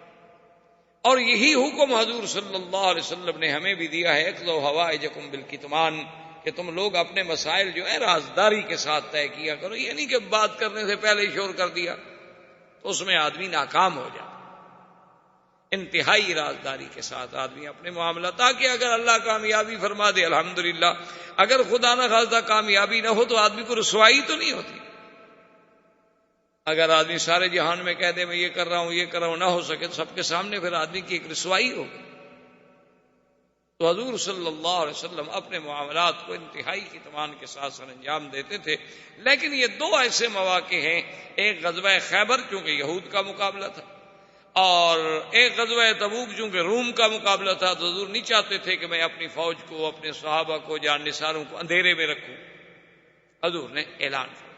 اور یہی حکم حضور صلی اللہ علیہ وسلم نے ہمیں بھی دیا ہے، اقضوا حوائجکم بالکتمان، کہ تم لوگ اپنے مسائل جو ہیں رازداری کے ساتھ طے کیا کرو، یہ نہیں کہ بات کرنے سے پہلے ہی شور کر دیا تو اس میں آدمی ناکام ہو جاتا۔ انتہائی رازداری کے ساتھ آدمی اپنے معاملہ، تاکہ اگر اللہ کامیابی فرما دے الحمدللہ، اگر خدا نہ خواستہ کامیابی نہ ہو تو آدمی کو رسوائی تو نہیں ہوتی۔ اگر آدمی سارے جہان میں کہہ دے میں یہ کر رہا ہوں یہ کر رہا ہوں، نہ ہو سکے تو سب کے سامنے پھر آدمی کی ایک رسوائی ہوگی۔ تو حضور صلی اللہ علیہ وسلم اپنے معاملات کو انتہائی اطمینان کے ساتھ سر انجام دیتے تھے، لیکن یہ 2 ایسے مواقع ہیں، ایک غزوہ خیبر چونکہ یہود کا مقابلہ تھا، اور ایک غزوہ تبوک چونکہ روم کا مقابلہ تھا تو حضور نہیں چاہتے تھے کہ میں اپنی فوج کو، اپنے صحابہ کو، جان نثاروں کو اندھیرے میں رکھوں. حضور نے اعلان فرمایا.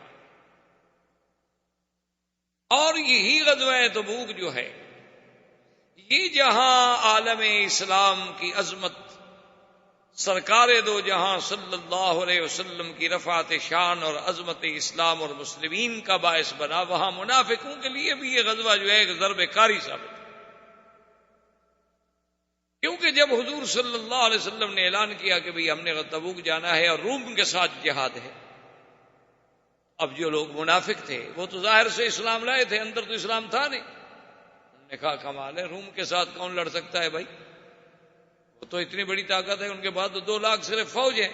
اور یہی غزوہ تبوک جو ہے یہ جہاں عالم اسلام کی عظمت، سرکار دو جہاں صلی اللہ علیہ وسلم کی رفعت شان اور عظمت اسلام اور مسلمین کا باعث بنا، وہاں منافقوں کے لیے بھی یہ غزوہ جو ہے ایک ضرب کاری ثابت ہے. کیونکہ جب حضور صلی اللہ علیہ وسلم نے اعلان کیا کہ بھئی ہم نے تبوک جانا ہے اور روم کے ساتھ جہاد ہے، اب جو لوگ منافق تھے وہ تو ظاہر سے اسلام لائے تھے، اندر تو اسلام تھا نہیں. انہوں نے کہا کمال ہے، روم کے ساتھ کون لڑ سکتا ہے بھائی، وہ تو اتنی بڑی طاقت ہے، ان کے بعد تو 2 لاکھ صرف فوج ہے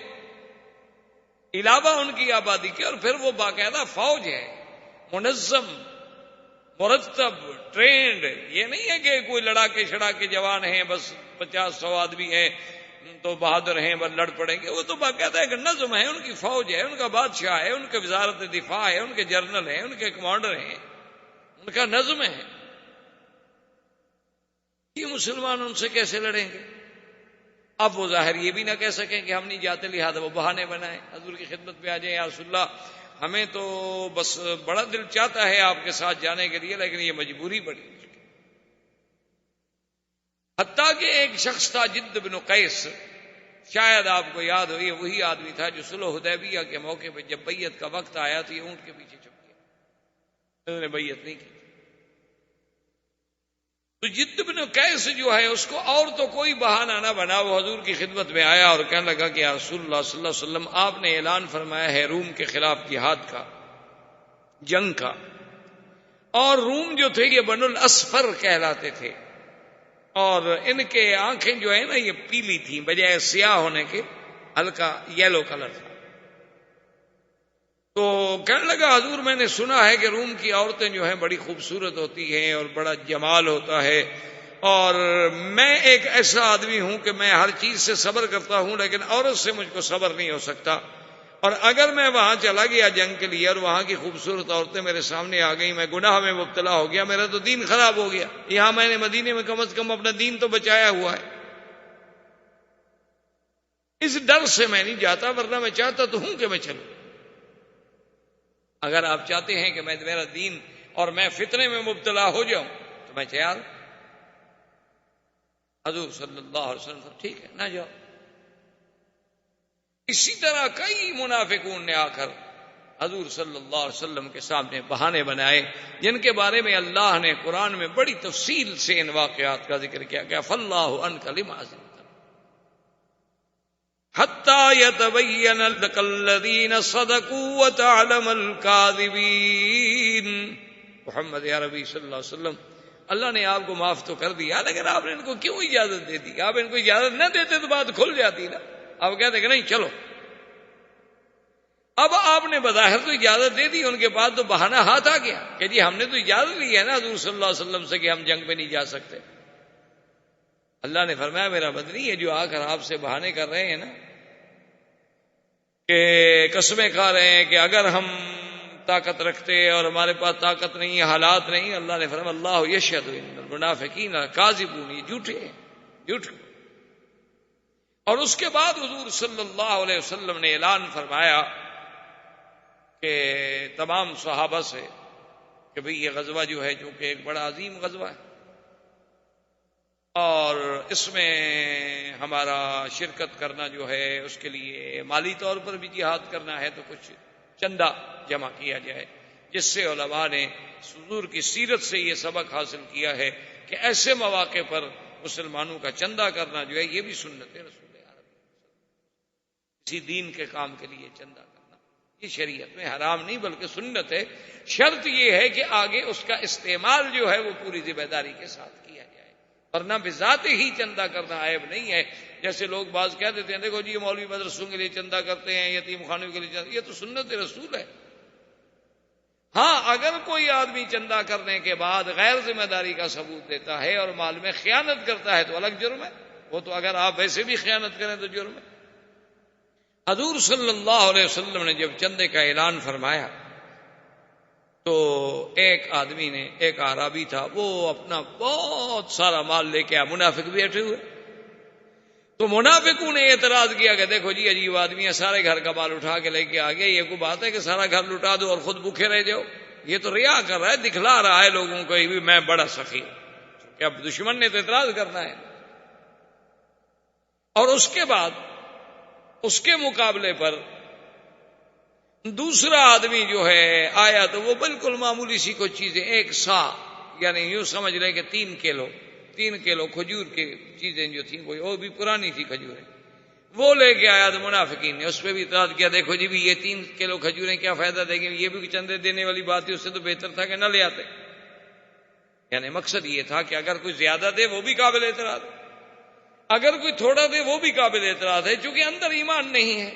علاوہ ان کی آبادی کے، اور پھر وہ باقاعدہ فوج ہے، منظم، مرتب، ٹرینڈ. یہ نہیں ہے کہ کوئی لڑا کے شڑا کے جوان ہیں، بس 50-100 آدمی ہیں تو بہادر ہیں بس لڑ پڑیں گے. وہ تو باقاعدہ ایک نظم ہے، ان کی فوج ہے، ان کا بادشاہ ہے، ان کے وزارت دفاع ہے، ان کے جنرل ہیں، ان کے کمانڈر ہیں، ان کا نظم ہے. یہ مسلمان ان سے کیسے لڑیں گے؟ اب وہ ظاہر یہ بھی نہ کہہ سکیں کہ ہم نہیں جاتے، لہذا وہ بہانے بنائیں، حضور کی خدمت میں آ جائیں، یا رسول اللہ ہمیں تو بس بڑا دل چاہتا ہے آپ کے ساتھ جانے کے لیے، لیکن یہ مجبوری بڑی. حتیٰ کہ ایک شخص تھا جد بن قیس، شاید آپ کو یاد ہو، یہ وہی آدمی تھا جو صلح حدیبیہ کے موقع پہ جب بیعت کا وقت آیا تو یہ اونٹ کے پیچھے چھپ گیا، انہوں نے بیعت نہیں کی. تو جد بن قیس جو ہے اس کو اور تو کوئی بہانہ نہ بنا، وہ حضور کی خدمت میں آیا اور کہنے لگا کہ یا رسول اللہ صلی اللہ علیہ وسلم، آپ نے اعلان فرمایا ہے روم کے خلاف جہاد کا، جنگ کا، اور روم جو تھے یہ بنو الاسفر کہلاتے تھے، اور ان کے آنکھیں جو ہے نا یہ پیلی تھیں، بجائے سیاہ ہونے کے ہلکا یلو کلر تھا. تو کہنے لگا حضور میں نے سنا ہے کہ روم کی عورتیں جو ہیں بڑی خوبصورت ہوتی ہیں اور بڑا جمال ہوتا ہے، اور میں ایک ایسا آدمی ہوں کہ میں ہر چیز سے صبر کرتا ہوں، لیکن عورت سے مجھ کو صبر نہیں ہو سکتا، اور اگر میں وہاں چلا گیا جنگ کے لیے اور وہاں کی خوبصورت عورتیں میرے سامنے آ گئیں، میں گناہ میں مبتلا ہو گیا، میرا تو دین خراب ہو گیا. یہاں میں نے مدینے میں کم از کم اپنا دین تو بچایا ہوا ہے. اس ڈر سے میں نہیں جاتا، ورنہ میں چاہتا تو ہوں کہ میں چلوں. اگر آپ چاہتے ہیں کہ میں میرا دین اور میں فتنے میں مبتلا ہو جاؤں تو میں تیار. حضور صلی اللہ علیہ وسلم ٹھیک ہے نہ جاؤ. اسی طرح کئی منافقون نے آ کر حضور صلی اللہ علیہ وسلم کے سامنے بہانے بنائے، جن کے بارے میں اللہ نے قرآن میں بڑی تفصیل سے ان واقعات کا ذکر کیا کہ فاللہ عنک لما عزمت حتی یتبین لک الذین صدقوا وتعلم الکاذبین. محمد عربی صلی اللہ علیہ وسلم، اللہ نے آپ کو معاف تو کر دیا، لیکن آپ نے ان کو کیوں اجازت دے دی؟ آپ ان کو اجازت نہ دیتے تو بات کھل جاتی نا. آپ کہتے کہ نہیں چلو. اب آپ نے بظاہر تو اجازت دے دی، ان کے بعد تو بہانہ ہاتھ آ گیا کہ جی ہم نے تو اجازت لی ہے نا حضور صلی اللہ علیہ وسلم سے کہ ہم جنگ میں نہیں جا سکتے. اللہ نے فرمایا میرا بدنی ہے جو آ کر آپ سے بہانے کر رہے ہیں نا، کہ قسمیں کھا رہے ہیں کہ اگر ہم طاقت رکھتے اور ہمارے پاس طاقت نہیں، حالات نہیں. اللہ نے فرمایا اللہ یشہد ان المنافقین کاذبون، یہ جھوٹے ہیں، جھوٹ. اور اس کے بعد حضور صلی اللہ علیہ وسلم نے اعلان فرمایا کہ تمام صحابہ سے کہ بھئی یہ غزوہ جو ہے چونکہ ایک بڑا عظیم غزوہ ہے اور اس میں ہمارا شرکت کرنا جو ہے اس کے لیے مالی طور پر بھی جہاد کرنا ہے، تو کچھ چندہ جمع کیا جائے، جس سے علماء نے حضور کی سیرت سے یہ سبق حاصل کیا ہے کہ ایسے مواقع پر مسلمانوں کا چندہ کرنا جو ہے یہ بھی سنت ہے رسول کسی دین کے کام کے لیے چندہ کرنا یہ شریعت میں حرام نہیں بلکہ سنت ہے. شرط یہ ہے کہ آگے اس کا استعمال جو ہے وہ پوری ذمہ داری کے ساتھ کیا جائے، ورنہ بذات ہی چندہ کرنا عیب نہیں ہے. جیسے لوگ بعض کہہ دیتے ہیں دیکھو جی یہ مولوی مدرسوں کے لیے چندہ کرتے ہیں، یتیم خانوں کے لیے چندہ، یہ تو سنت رسول ہے. ہاں اگر کوئی آدمی چندہ کرنے کے بعد غیر ذمہ داری کا ثبوت دیتا ہے اور مال میں خیانت کرتا ہے تو الگ جرم ہے، وہ تو اگر آپ ویسے بھی خیانت کریں تو جرم ہے. حضور صلی اللہ علیہ وسلم نے جب چندے کا اعلان فرمایا تو ایک آدمی نے، ایک اعرابی تھا، وہ اپنا بہت سارا مال لے کے آیا، منافق بھی بیٹھے ہوئے. تو منافقوں نے اعتراض کیا کہ دیکھو جی عجیب آدمی ہے، سارے گھر کا مال اٹھا کے لے کے آ گیا، یہ کوئی بات ہے کہ سارا گھر لٹا دو اور خود بھوکے رہ جاؤ؟ یہ تو ریا کر رہا ہے، دکھلا رہا ہے لوگوں کو بھی میں بڑا سخی ہوں. کہ اب دشمن نے تو اعتراض کرنا ہے. اور اس کے بعد اس کے مقابلے پر دوسرا آدمی جو ہے آیا، تو وہ بالکل معمولی سی کوئی چیزیں، ایک سا، یعنی یوں سمجھ لیں کہ 3 کلو کھجور کی چیزیں جو تھیں، وہ بھی پرانی تھی کھجوریں، وہ لے کے آیا. تو منافقین نے اس پہ بھی اعتراض کیا، دیکھو جی بھی یہ 3 کلو کھجوریں کیا فائدہ دیں گے، یہ بھی چندے دینے والی بات ہے، اس سے تو بہتر تھا کہ نہ لے آتے. یعنی مقصد یہ تھا کہ اگر کوئی زیادہ دے وہ بھی قابل اعتراض، اگر کوئی تھوڑا دے وہ بھی قابل اعتراض ہے، چونکہ اندر ایمان نہیں ہے.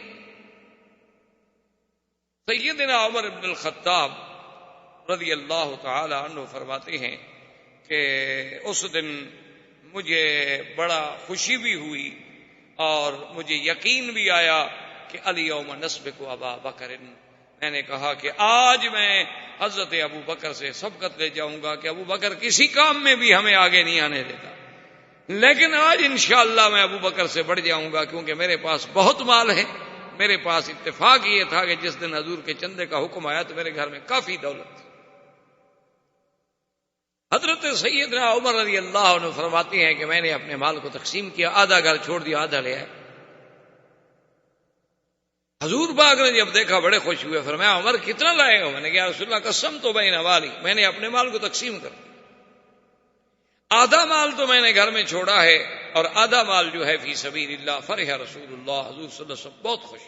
سیدنا عمر بن الخطاب رضی اللہ تعالی عنہ فرماتے ہیں کہ اس دن مجھے بڑا خوشی بھی ہوئی اور مجھے یقین بھی آیا کہ الیوم نسبق ابا بکر. میں نے کہا کہ آج میں حضرت ابو بکر سے سبقت لے جاؤں گا کہ ابو بکر کسی کام میں بھی ہمیں آگے نہیں آنے دیتا، لیکن آج انشاءاللہ میں ابو بکر سے بڑھ جاؤں گا، کیونکہ میرے پاس بہت مال ہے. میرے پاس اتفاق یہ تھا کہ جس دن حضور کے چندے کا حکم آیا تو میرے گھر میں کافی دولت تھی. حضرت سیدنا عمر رضی اللہ عنہ فرماتے ہیں کہ میں نے اپنے مال کو تقسیم کیا، آدھا گھر چھوڑ دیا، آدھا لے آیا. حضور باغ نے جب دیکھا بڑے خوش ہوئے، فرمایا عمر کتنا لائے ہو؟ میں نے کہا رسول اللہ قسم تو بین والی، میں نے اپنے مال کو تقسیم کر دیا. آدھا مال تو میں نے گھر میں چھوڑا ہے اور آدھا مال جو ہے فی سبیل اللہ. فرح رسول اللہ، حضور صلی اللہ علیہ وسلم بہت خوش.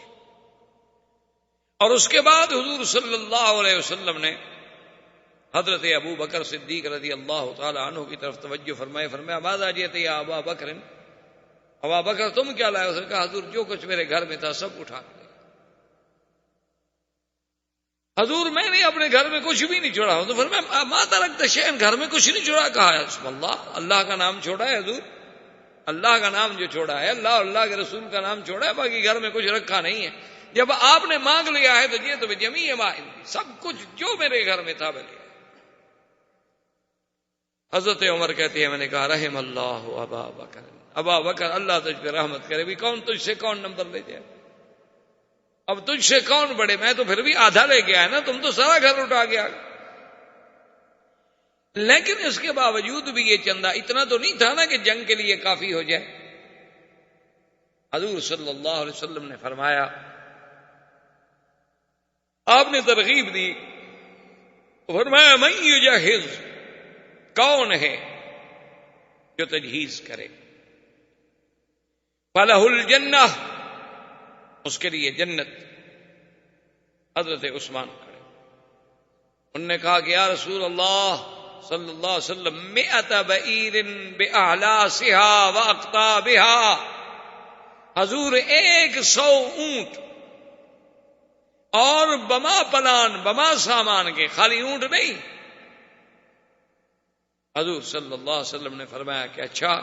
اور اس کے بعد حضور صلی اللہ علیہ وسلم نے حضرت ابو بکر صدیق رضی اللہ تعالی عنہ کی طرف توجہ فرمائے. فرمایا ماذا جئت یا ابا بکر، ابا بکر تم کیا لائے؟ اس نے کہا حضور جو کچھ میرے گھر میں تھا سب اٹھا کے. حضور میں نے اپنے گھر میں کچھ بھی نہیں چھوڑا. تو فرمایا ما ترکت شیئا، گھر میں کچھ نہیں چھوڑا. کہا بسم اللہ، اللہ کا نام چھوڑا ہے حضور، اللہ کا نام جو چھوڑا ہے، اللہ اور اللہ کے رسول کا نام چھوڑا ہے، باقی گھر میں کچھ رکھا نہیں ہے. جب آپ نے مانگ لیا ہے تو یہ تو جمیع ما عندی، سب کچھ جو میرے گھر میں تھا میں لیا. حضرت عمر کہتے ہیں میں نے کہا رحم اللہ ابا بکر، ابا بکر اللہ تجھ پہ رحمت کرے. بھی کون تجھ سے کون نمبر لے جائے، اب تجھ سے کون بڑے، میں تو پھر بھی آدھا لے کے آیا نا، تم تو سارا گھر اٹھا گیا. لیکن اس کے باوجود بھی یہ چندہ اتنا تو نہیں تھا نا کہ جنگ کے لیے کافی ہو جائے. حضور صلی اللہ علیہ وسلم نے فرمایا، آپ نے ترغیب دی، فرمایا من یجہز، کون ہے جو تجہیز کرے، فلہ الجنہ، اس کے لیے جنت. حضرت عثمان کھڑے، انہوں نے کہا کہ یا رسول اللہ صلی اللہ علیہ وسلم 100 بعیر باعلاسها واقطابها، حضور 100 اونٹ اور بما پلان بما سامان کے، خالی اونٹ نہیں. حضور صلی اللہ علیہ وسلم نے فرمایا کہ اچھا.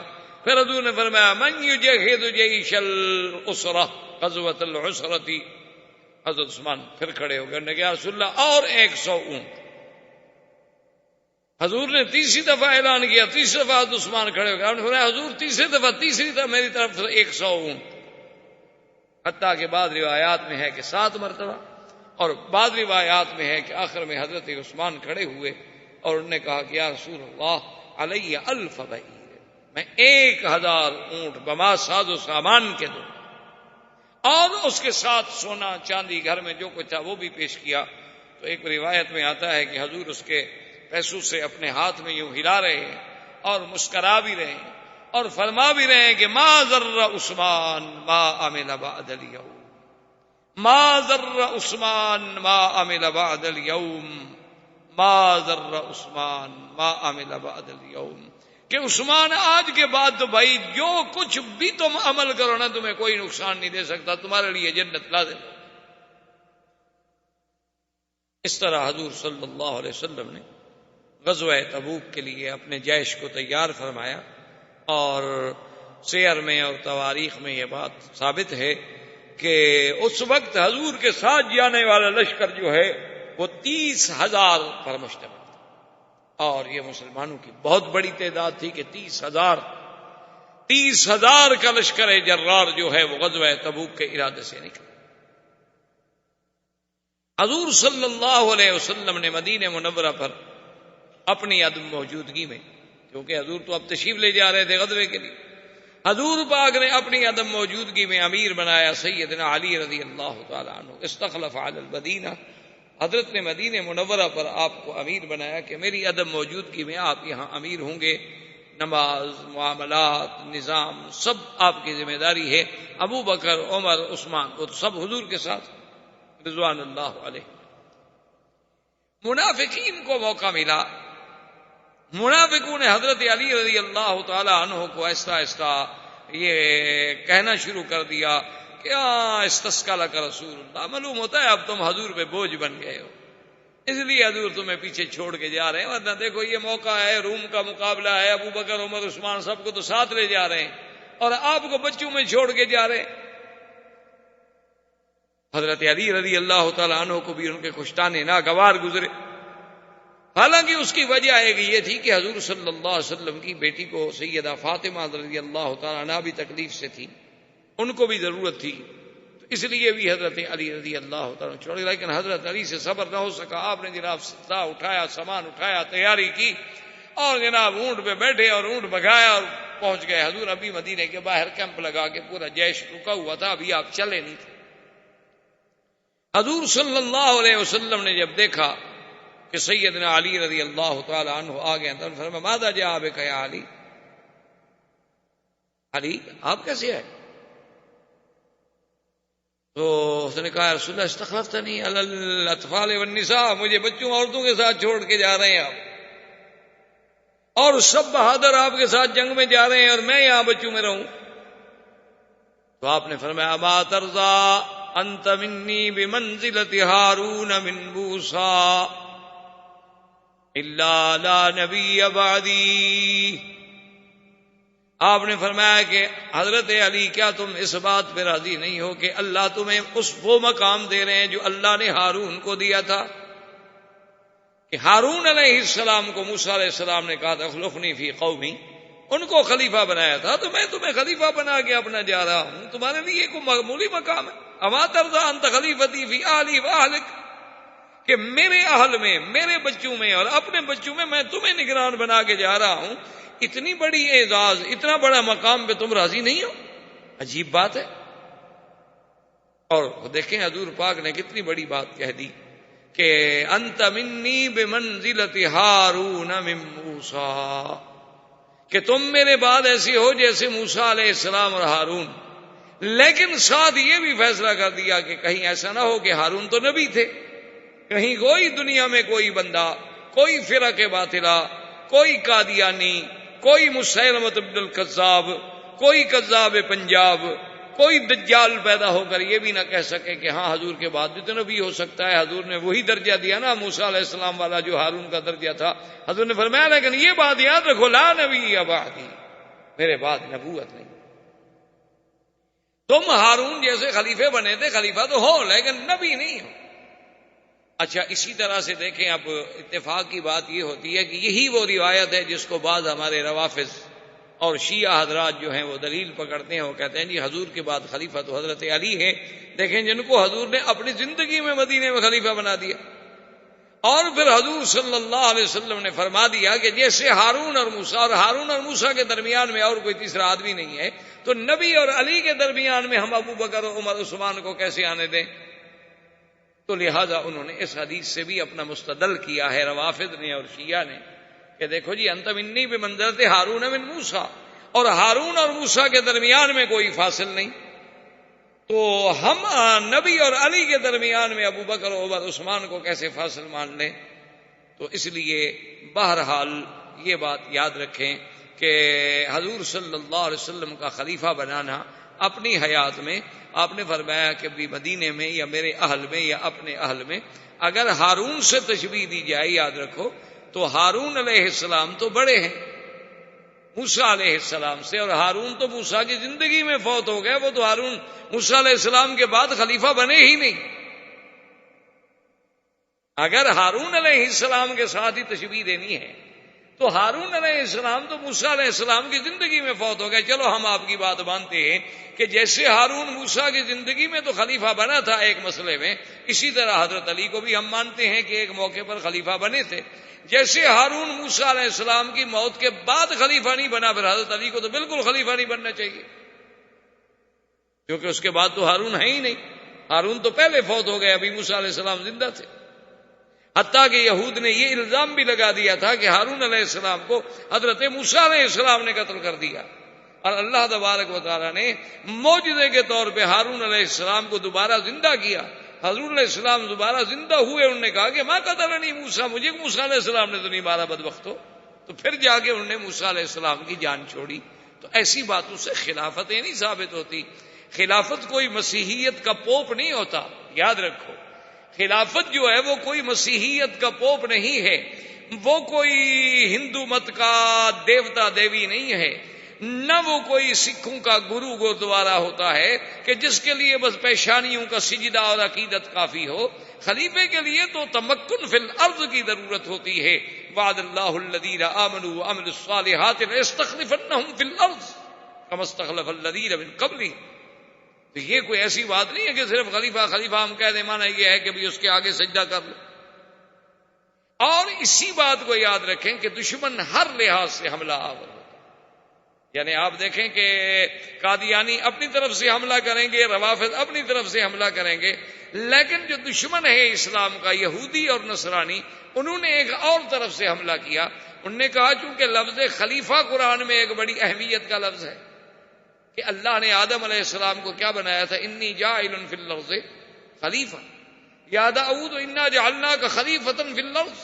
پھر حضور نے فرمایا من یجہز جیش العسرہ، غزوۃ العسرہ. حضرت عثمان پھر کھڑے ہو گئے، انہوں نے کہا رسول اللہ اور 100 اونٹ. حضور نے تیسری دفعہ اعلان کیا، تیسری دفعہ حضرت عثمان کھڑے ہو گئے. انہوں نے فرمایا حضور تیسری دفعہ میری طرف سے 100 اونٹ. حتیٰ کہ بعض روایات میں ہے کہ 7 مرتبہ، اور بعض روایات میں ہے کہ آخر میں حضرت عثمان کھڑے ہوئے اور انہوں نے کہا کہ یا رسول اللہ علیہ 1000 بعیر، میں 1000 اونٹ بما ساز و سامان کے دوں، اور اس کے ساتھ سونا چاندی گھر میں جو کچھ تھا وہ بھی پیش کیا. تو ایک روایت میں آتا ہے کہ حضور اس کے پیسوں سے اپنے ہاتھ میں یوں ہلا رہے ہیں اور مسکرا بھی رہے ہیں اور فرما بھی رہے ہیں کہ ما ضر عثمان ما عمل بعد اليوم، ما ضر عثمان ما عمل بعد اليوم، ما ضر عثمان ما عمل بعد اليوم. کہ عثمان آج کے بعد تو بھائی جو کچھ بھی تم عمل کرو نا تمہیں کوئی نقصان نہیں دے سکتا، تمہارے لیے جنت لازم. اس طرح حضور صلی اللہ علیہ وسلم نے غزوہ تبوک کے لیے اپنے جیش کو تیار فرمایا. اور سیر میں اور تواریخ میں یہ بات ثابت ہے کہ اس وقت حضور کے ساتھ جانے والا لشکر جو ہے وہ 30,000 پر مشتمل تھا، اور یہ مسلمانوں کی بہت بڑی تعداد تھی کہ 30,000 کا لشکر جرار جو ہے وہ غزوہ تبوک کے ارادے سے نکلا۔ حضور صلی اللہ علیہ وسلم نے مدینہ منورہ پر اپنی عدم موجودگی میں، کیونکہ حضور تو اب تشریف لے جا رہے تھے غزوے کے لیے، حضور پاک نے اپنی عدم موجودگی میں امیر بنایا سیدنا علی رضی اللہ تعالی عنہ، استخلف علی المدینہ، حضرت نے مدینہ منورہ پر آپ کو امیر بنایا کہ میری عدم موجودگی میں آپ یہاں امیر ہوں گے، نماز، معاملات، نظام سب آپ کی ذمہ داری ہے۔ ابو بکر، عمر، عثمان وہ تو سب حضور کے ساتھ رضوان اللہ علیہ۔ منافقین کو موقع ملا، منافقوں نے حضرت علی رضی اللہ تعالی عنہ کو آہستہ آہستہ یہ کہنا شروع کر دیا کہ استسقى لك رسول اللہ، معلوم ہوتا ہے اب تم حضور پہ بوجھ بن گئے ہو، اس لیے حضور تمہیں پیچھے چھوڑ کے جا رہے ہیں، ورنہ دیکھو یہ موقع ہے، روم کا مقابلہ ہے، ابو بکر، عمر، عثمان سب کو تو ساتھ لے جا رہے ہیں اور آپ کو بچوں میں چھوڑ کے جا رہے ہیں۔ حضرت علی رضی اللہ تعالی عنہ کو بھی ان کے کشتانے ناگوار گزرے، حالانکہ اس کی وجہ ایک یہ تھی کہ حضور صلی اللہ علیہ وسلم کی بیٹی کو سیدہ فاطمہ رضی اللہ تعالی عنہا بھی تکلیف سے تھی، ان کو بھی ضرورت تھی، تو اس لیے بھی حضرت علی رضی اللہ تعالیٰ چھوڑ، لیکن حضرت علی سے صبر نہ ہو سکا، آپ نے جناب ستا اٹھایا، سامان اٹھایا، تیاری کی اور جناب اونٹ پہ بیٹھے اور اونٹ بگایا اور پہنچ گئے۔ حضور ابھی مدینے کے باہر کیمپ لگا کے پورا جیش رکا ہوا تھا، ابھی آپ چلے نہیں تھے۔ حضور صلی اللہ علیہ وسلم نے جب دیکھا کہ سیدنا علی رضی اللہ تعالی عنہ آ گئے تو فرمایا ماذا جاء بک یا علی، علی آپ کیسے آئے؟ تو اس نے کہا رسول اللہ استخلفتنی علی الاطفال والنساء، مجھے بچوں عورتوں کے ساتھ چھوڑ کے جا رہے ہیں آپ، اور سب بہادر آپ کے ساتھ جنگ میں جا رہے ہیں اور میں یہاں بچوں میں رہوں؟ تو آپ نے فرمایا اما ترضى انت منی بمنزلۃ ہارون من موسیٰ الا لا نبی بعدی۔ آپ نے فرمایا کہ حضرت علی کیا تم اس بات پہ راضی نہیں ہو کہ اللہ تمہیں وہ مقام دے رہے ہیں جو اللہ نے ہارون کو دیا تھا، کہ ہارون علیہ السلام کو موسیٰ علیہ السلام نے کہا تھا اخلفنی فی قومی، ان کو خلیفہ بنایا تھا، تو میں تمہیں خلیفہ بنا کے اپنا جا رہا ہوں، تمہارے لیے کوئی معمولی مقام ہے؟ اما ترضى انت خلیفتی فی اہلی و اہلک، کہ میرے اہل میں، میرے بچوں میں اور اپنے بچوں میں تمہیں نگران بنا کے جا رہا ہوں، اتنی بڑی اعزاز، اتنا بڑا مقام پہ تم راضی نہیں ہو؟ عجیب بات ہے۔ اور دیکھیں حضور پاک نے کتنی بڑی بات کہہ دی کہ انت منی بمنزلۃ ہارون من موسیٰ، کہ تم میرے بعد ایسے ہو جیسے موسیٰ علیہ السلام اور ہارون، لیکن ساتھ یہ بھی فیصلہ کر دیا کہ کہیں ایسا نہ ہو کہ ہارون تو نبی تھے، کہیں کوئی دنیا میں کوئی بندہ، کوئی فرق باطلہ، کوئی قادیانی، کوئی مسیلمہ ابن الکذاب، کوئی کذاب پنجاب، کوئی دجال پیدا ہو کر یہ بھی نہ کہہ سکے کہ ہاں حضور کے بعد بھی تو نبی ہو سکتا ہے، حضور نے وہی درجہ دیا نا موسیٰ علیہ السلام والا جو ہارون کا درجہ تھا، حضور نے فرمایا لیکن یہ بات یاد رکھو لا نبی بعدی، میرے بعد نبوت نہیں، تم ہارون جیسے خلیفے بنے تھے، خلیفہ تو ہو لیکن نبی نہیں ہو۔ اچھا اسی طرح سے دیکھیں اب اتفاق کی بات یہ ہوتی ہے کہ یہی وہ روایت ہے جس کو بعض ہمارے روافظ اور شیعہ حضرات جو ہیں وہ دلیل پکڑتے ہیں، وہ کہتے ہیں جی حضور کے بعد خلیفہ تو حضرت علی ہے، دیکھیں جن کو حضور نے اپنی زندگی میں مدینے میں خلیفہ بنا دیا، اور پھر حضور صلی اللہ علیہ وسلم نے فرما دیا کہ جیسے ہارون اور موسیٰ، اور ہارون اور موسیٰ کے درمیان میں اور کوئی تیسرا آدمی نہیں ہے، تو نبی اور علی کے درمیان میں ہم ابو بکر اور عمر عثمان کو کیسے آنے دیں؟ تو لہذا انہوں نے اس حدیث سے بھی اپنا مستدل کیا ہے روافض نے اور شیعہ نے کہ دیکھو جی انت منی بمنزلۃ ہارون من موسیٰ، اور ہارون اور موسیٰ کے درمیان میں کوئی فاصل نہیں، تو ہم نبی اور علی کے درمیان میں ابو بکر اور عمر عثمان کو کیسے فاصل مان لیں؟ تو اس لیے بہرحال یہ بات یاد رکھیں کہ حضور صلی اللہ علیہ وسلم کا خلیفہ بنانا اپنی حیات میں آپ نے فرمایا کہ بھی مدینے میں یا میرے اہل میں یا اپنے اہل میں اگر ہارون سے تشبیہ دی جائے، یاد رکھو تو ہارون علیہ السلام تو بڑے ہیں موسیٰ علیہ السلام سے، اور ہارون تو موسیٰ کی زندگی میں فوت ہو گئے، وہ تو ہارون موسیٰ علیہ السلام کے بعد خلیفہ بنے ہی نہیں۔ اگر ہارون علیہ السلام کے ساتھ ہی تشبیہ دینی ہے تو ہارون علیہ السلام تو موسیٰ علیہ السلام کی زندگی میں فوت ہو گئے. چلو ہم آپ کی بات مانتے ہیں کہ جیسے ہارون موسیٰ کی زندگی میں تو خلیفہ بنا تھا ایک مسئلے میں، اسی طرح حضرت علی کو بھی ہم مانتے ہیں کہ ایک موقع پر خلیفہ بنے تھے. جیسے ہارون موسیٰ علیہ السلام کی موت کے بعد خلیفہ نہیں بنا، پھر حضرت علی کو تو بالکل خلیفہ نہیں بننا چاہیے، کیونکہ اس کے بعد تو ہارون ہے ہی نہیں. ہارون تو پہلے فوت ہو گئے، ابھی موسیٰ علیہ السلام زندہ تھے. حتیٰ کہ یہود نے یہ الزام بھی لگا دیا تھا کہ ہارون علیہ السلام کو حضرت موسیٰ علیہ السلام نے قتل کر دیا، اور اللہ تبارک و تعالیٰ نے معجزے کے طور پہ ہارون علیہ السلام کو دوبارہ زندہ کیا. حضور علیہ السلام دوبارہ زندہ ہوئے، انہوں نے کہا کہ ماں قتلنی موسیٰ، مجھے موسیٰ علیہ السلام نے تو نہیں مارا بدبختو. تو پھر جا کے انہوں نے موسیٰ علیہ السلام کی جان چھوڑی. تو ایسی باتوں سے خلافتیں نہیں ثابت ہوتی. خلافت کوئی مسیحیت کا پوپ نہیں ہوتا، یاد رکھو. خلافت جو ہے وہ کوئی مسیحیت کا پوپ نہیں ہے، وہ کوئی ہندو مت کا دیوتا دیوی نہیں ہے، نہ وہ کوئی سکھوں کا گرو گردوارا ہوتا ہے کہ جس کے لیے بس پیشانیوں کا سجدہ اور عقیدت کافی ہو. خلیفے کے لیے تو تمکن فی الارض کی ضرورت ہوتی ہے. وعد اللہ الذین آمنوا وعملوا الصالحات ليستخلفنهم فی الارض کما استخلف الذین من قبلهم. تو یہ کوئی ایسی بات نہیں ہے کہ صرف خلیفہ خلیفہ ہم کہہ دیں، مانا یہ ہے کہ بھی اس کے آگے سجدہ کر لو. اور اسی بات کو یاد رکھیں کہ دشمن ہر لحاظ سے حملہ آور ہوتا ہے. یعنی آپ دیکھیں کہ قادیانی اپنی طرف سے حملہ کریں گے، روافض اپنی طرف سے حملہ کریں گے، لیکن جو دشمن ہے اسلام کا، یہودی اور نصرانی، انہوں نے ایک اور طرف سے حملہ کیا. انہوں نے کہا چونکہ لفظ خلیفہ قرآن میں ایک بڑی اہمیت کا لفظ ہے کہ اللہ نے آدم علیہ السلام کو کیا بنایا تھا، انی جاعل فی الارض خلیفہ، یا داؤد انا جعلناک خلیفۃ فی الارض.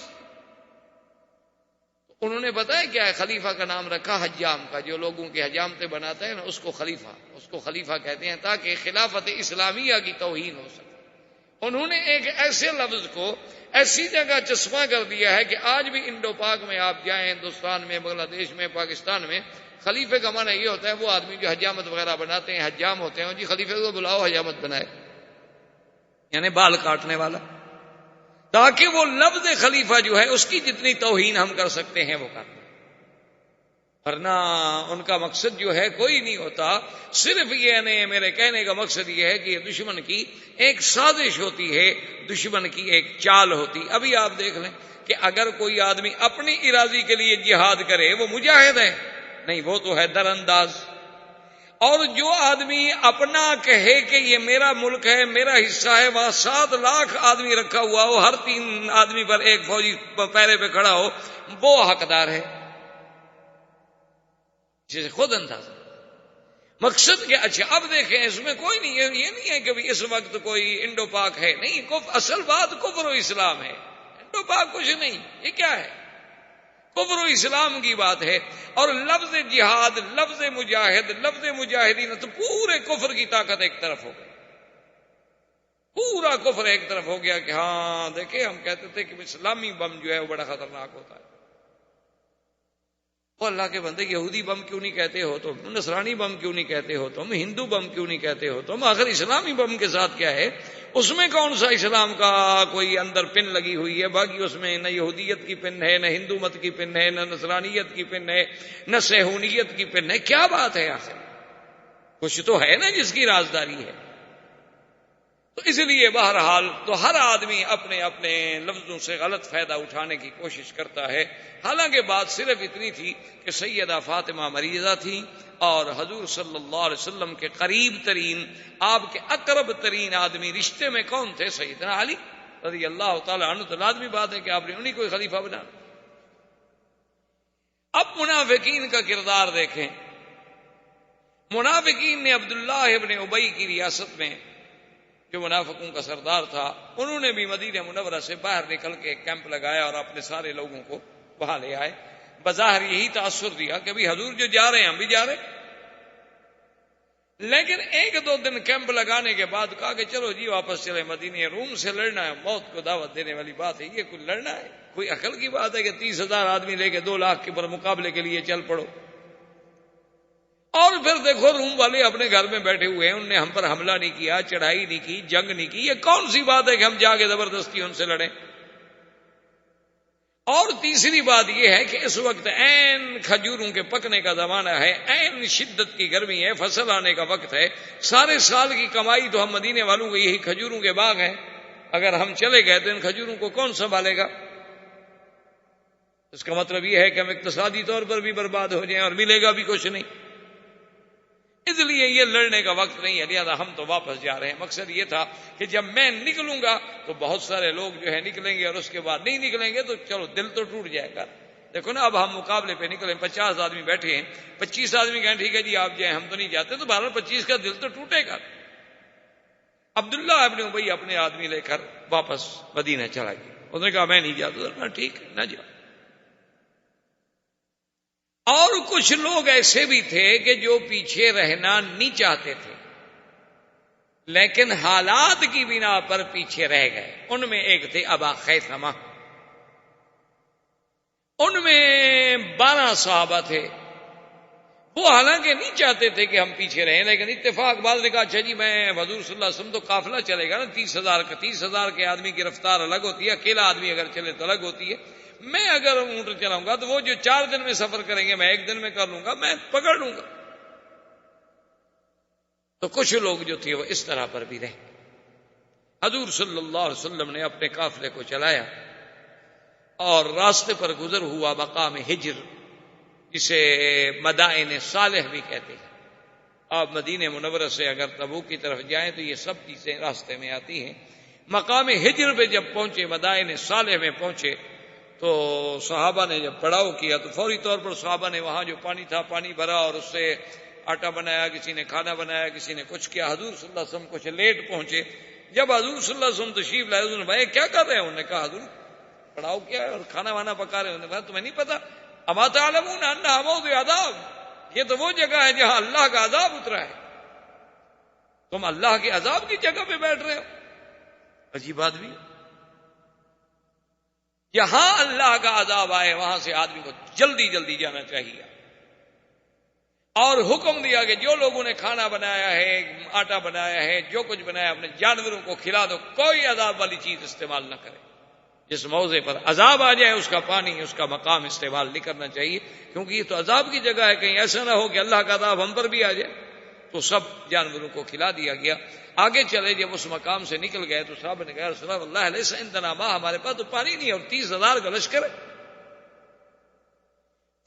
انہوں نے بتایا کیا ہے خلیفہ کا نام رکھا حجام کا، جو لوگوں کے حجامتیں بناتا ہے نا اس کو خلیفہ کہتے ہیں، تاکہ خلافت اسلامیہ کی توہین ہو سکے. انہوں نے ایک ایسے لفظ کو ایسی جگہ چسپاں کر دیا ہے کہ آج بھی انڈو پاک میں آپ جائیں، ہندوستان میں، بنگلہ دیش میں، پاکستان میں، خلیفے کا معنی یہ ہوتا ہے وہ آدمی جو حجامت وغیرہ بناتے ہیں، حجام ہوتے ہیں، جی خلیفے کو بلاؤ حجامت بنائے، یعنی بال کاٹنے والا، تاکہ وہ لفظ خلیفہ جو ہے اس کی جتنی توہین ہم کر سکتے ہیں وہ کریں. ورنہ ان کا مقصد جو ہے کوئی نہیں ہوتا. صرف یہ نہیں، میرے کہنے کا مقصد یہ ہے کہ یہ دشمن کی ایک سازش ہوتی ہے، دشمن کی ایک چال ہوتی. ابھی آپ دیکھ لیں کہ اگر کوئی آدمی اپنی ارادی کے لیے جہاد کرے وہ مجاہد ہے نہیں، وہ تو ہے در انداز. اور جو آدمی اپنا کہے کہ یہ میرا ملک ہے، میرا حصہ ہے، وہاں 7 لاکھ آدمی رکھا ہوا ہو، ہر 3 آدمی پر ایک فوجی پیرے پہ کھڑا ہو، وہ حقدار ہے، جسے خود اندازہ. مقصد کہ اچھا اب دیکھیں اس میں کوئی نہیں، یہ نہیں ہے کہ اس وقت کوئی انڈو پاک ہے، نہیں، اصل بات کفر و اسلام ہے. انڈو پاک کچھ نہیں، یہ کیا ہے؟ کفر و اسلام کی بات ہے. اور لفظ جہاد، لفظ مجاہد، لفظ مجاہدین، تو پورے کفر کی طاقت ایک طرف ہو گئی، پورا کفر ایک طرف ہو گیا. کہ ہاں دیکھیں ہم کہتے تھے کہ اسلامی بم جو ہے وہ بڑا خطرناک ہوتا ہے. وہ اللہ کے بندے، یہودی بم کیوں نہیں کہتے ہو تم، نصرانی بم کیوں نہیں کہتے ہو تم، ہندو بم کیوں نہیں کہتے ہو تم؟ آخر اسلامی بم کے ساتھ کیا ہے؟ اس میں کون سا اسلام کا کوئی اندر پن لگی ہوئی ہے؟ باقی اس میں نہ یہودیت کی پن ہے، نہ ہندو مت کی پن ہے، نہ نصرانیت کی پن ہے، نہ صہیونیت کی پن ہے. کیا بات ہے آخر؟ کچھ تو ہے نا جس کی رازداری ہے. تو اس لیے بہرحال تو ہر آدمی اپنے اپنے لفظوں سے غلط فائدہ اٹھانے کی کوشش کرتا ہے. حالانکہ بات صرف اتنی تھی کہ سیدہ فاطمہ مریضہ تھی اور حضور صلی اللہ علیہ وسلم کے قریب ترین، آپ کے اقرب ترین آدمی رشتے میں کون تھے؟ سیدنا علی رضی اللہ تعالیٰ عنہ. تو لازمی بات ہے کہ آپ نے انہیں کوئی خلیفہ بنا. اب منافقین کا کردار دیکھیں. منافقین نے عبداللہ ابن ابی کی ریاست میں، جو منافقوں کا سردار تھا، انہوں نے بھی مدینہ منورہ سے باہر نکل کے ایک کیمپ لگایا اور اپنے سارے لوگوں کو وہاں لے آئے. بظاہر یہی تاثر دیا کہ بھی حضور جو جا رہے ہیں ہم بھی جا رہے ہیں. لیکن 1-2 دن کیمپ لگانے کے بعد کہا کہ چلو جی واپس چلے مدینہ. روم سے لڑنا ہے، موت کو دعوت دینے والی بات ہے، یہ کوئی لڑنا ہے؟ کوئی عقل کی بات ہے کہ 30,000 آدمی لے کے 2 لاکھ کے پر مقابلے کے لیے چل پڑو؟ اور پھر دیکھو روم والے اپنے گھر میں بیٹھے ہوئے ہیں، انہوں نے ہم پر حملہ نہیں کیا، چڑھائی نہیں کی، جنگ نہیں کی. یہ کون سی بات ہے کہ ہم جا کے زبردستی ان سے لڑیں؟ اور تیسری بات یہ ہے کہ اس وقت عین کھجوروں کے پکنے کا زمانہ ہے، عین شدت کی گرمی ہے، فصل آنے کا وقت ہے، سارے سال کی کمائی تو ہم مدینے والوں کو یہی کھجوروں کے باغ ہیں، اگر ہم چلے گئے تو ان کھجوروں کو کون سنبھالے گا؟ اس کا مطلب یہ ہے کہ ہم اقتصادی طور پر بھی برباد ہو جائیں اور ملے گا بھی کچھ نہیں، اس لیے یہ لڑنے کا وقت نہیں ہے، لہذا ہم تو واپس جا رہے ہیں۔ مقصد یہ تھا کہ جب میں نکلوں گا تو بہت سارے لوگ جو ہے نکلیں گے، اور اس کے بعد نہیں نکلیں گے تو چلو دل تو ٹوٹ جائے گا۔ دیکھو نا، اب ہم مقابلے پہ نکلے، 50 آدمی بیٹھے ہیں، 25 آدمی کہیں ٹھیک ہے جی آپ جائیں، ہم تو نہیں جاتے، تو 12-25 کا دل تو ٹوٹے گا۔ عبداللہ ابن ابی اپنے آدمی لے کر واپس مدینہ چلا گیا، اس نے کہا میں نہیں جاتا، ٹھیک ہے نہ جاؤ۔ اور کچھ لوگ ایسے بھی تھے کہ جو پیچھے رہنا نہیں چاہتے تھے لیکن حالات کی بنا پر پیچھے رہ گئے، ان میں ایک تھے ابا خیثمہ، ان میں 12 صحابہ تھے، وہ حالانکہ نہیں چاہتے تھے کہ ہم پیچھے رہیں، لیکن اتفاق بعض نے کہا اچھا جی میں حضور صلی اللہ علیہ وسلم تو قافلہ چلے گا نا 30,000 کا، 30,000 کے آدمی کی رفتار الگ ہوتی ہے، اکیلا آدمی اگر چلے تو الگ ہوتی ہے، میں اگر اونٹ چلاؤں گا تو وہ جو 4 دن میں سفر کریں گے میں 1 دن میں کر لوں گا، میں پکڑ لوں گا۔ تو کچھ لوگ جو تھے وہ اس طرح پر بھی رہے۔ حضور صلی اللہ علیہ وسلم نے اپنے قافلے کو چلایا اور راستے پر گزر ہوا مقام ہجر، جسے مدائن صالح بھی کہتے ہیں۔ آپ مدینہ منورہ سے اگر تبوک کی طرف جائیں تو یہ سب چیزیں راستے میں آتی ہیں۔ مقام ہجر پہ جب پہنچے، مدائن صالح میں پہنچے، تو صحابہ نے جب پڑاؤ کیا تو فوری طور پر صحابہ نے وہاں جو پانی تھا پانی بھرا اور اس سے آٹا بنایا، کسی نے کھانا بنایا، کسی نے کچھ کیا۔ حضور صلی اللہ علیہ وسلم کچھ لیٹ پہنچے، جب حضور صلی اللہ علیہ وسلم تشریف لائے، حضور نے بھائی کیا کر رہے ہیں؟ انہوں نے کہا حضور پڑاؤ کیا ہے اور کھانا وانا پکا رہے ہیں۔ انہوں نے کہا تمہیں نہیں پتا اما تعلمون انہا موضع عذاب، یہ تو وہ جگہ ہے جہاں اللہ کا عذاب اترا ہے، تم اللہ کے عذاب کی جگہ پہ بیٹھ رہے ہو۔ عجیب آدمی، یہاں اللہ کا عذاب آئے وہاں سے آدمی کو جلدی جلدی جانا چاہیے، اور حکم دیا کہ جو لوگوں نے کھانا بنایا ہے، آٹا بنایا ہے، جو کچھ بنایا اپنے جانوروں کو کھلا دو، کوئی عذاب والی چیز استعمال نہ کرے، جس موضع پر عذاب آ جائے اس کا پانی، اس کا مقام استعمال نہیں کرنا چاہیے، کیونکہ یہ تو عذاب کی جگہ ہے، کہیں ایسا نہ ہو کہ اللہ کا عذاب ہم پر بھی آ جائے۔ تو سب جانوروں کو کھلا دیا گیا۔ آگے چلے، جب اس مقام سے نکل گئے تو صاحب نے کہا رسول اللہ علیہ عندنا ماء، ہمارے پاس تو پانی نہیں ہے اور 30,000 کا لشکر ہے۔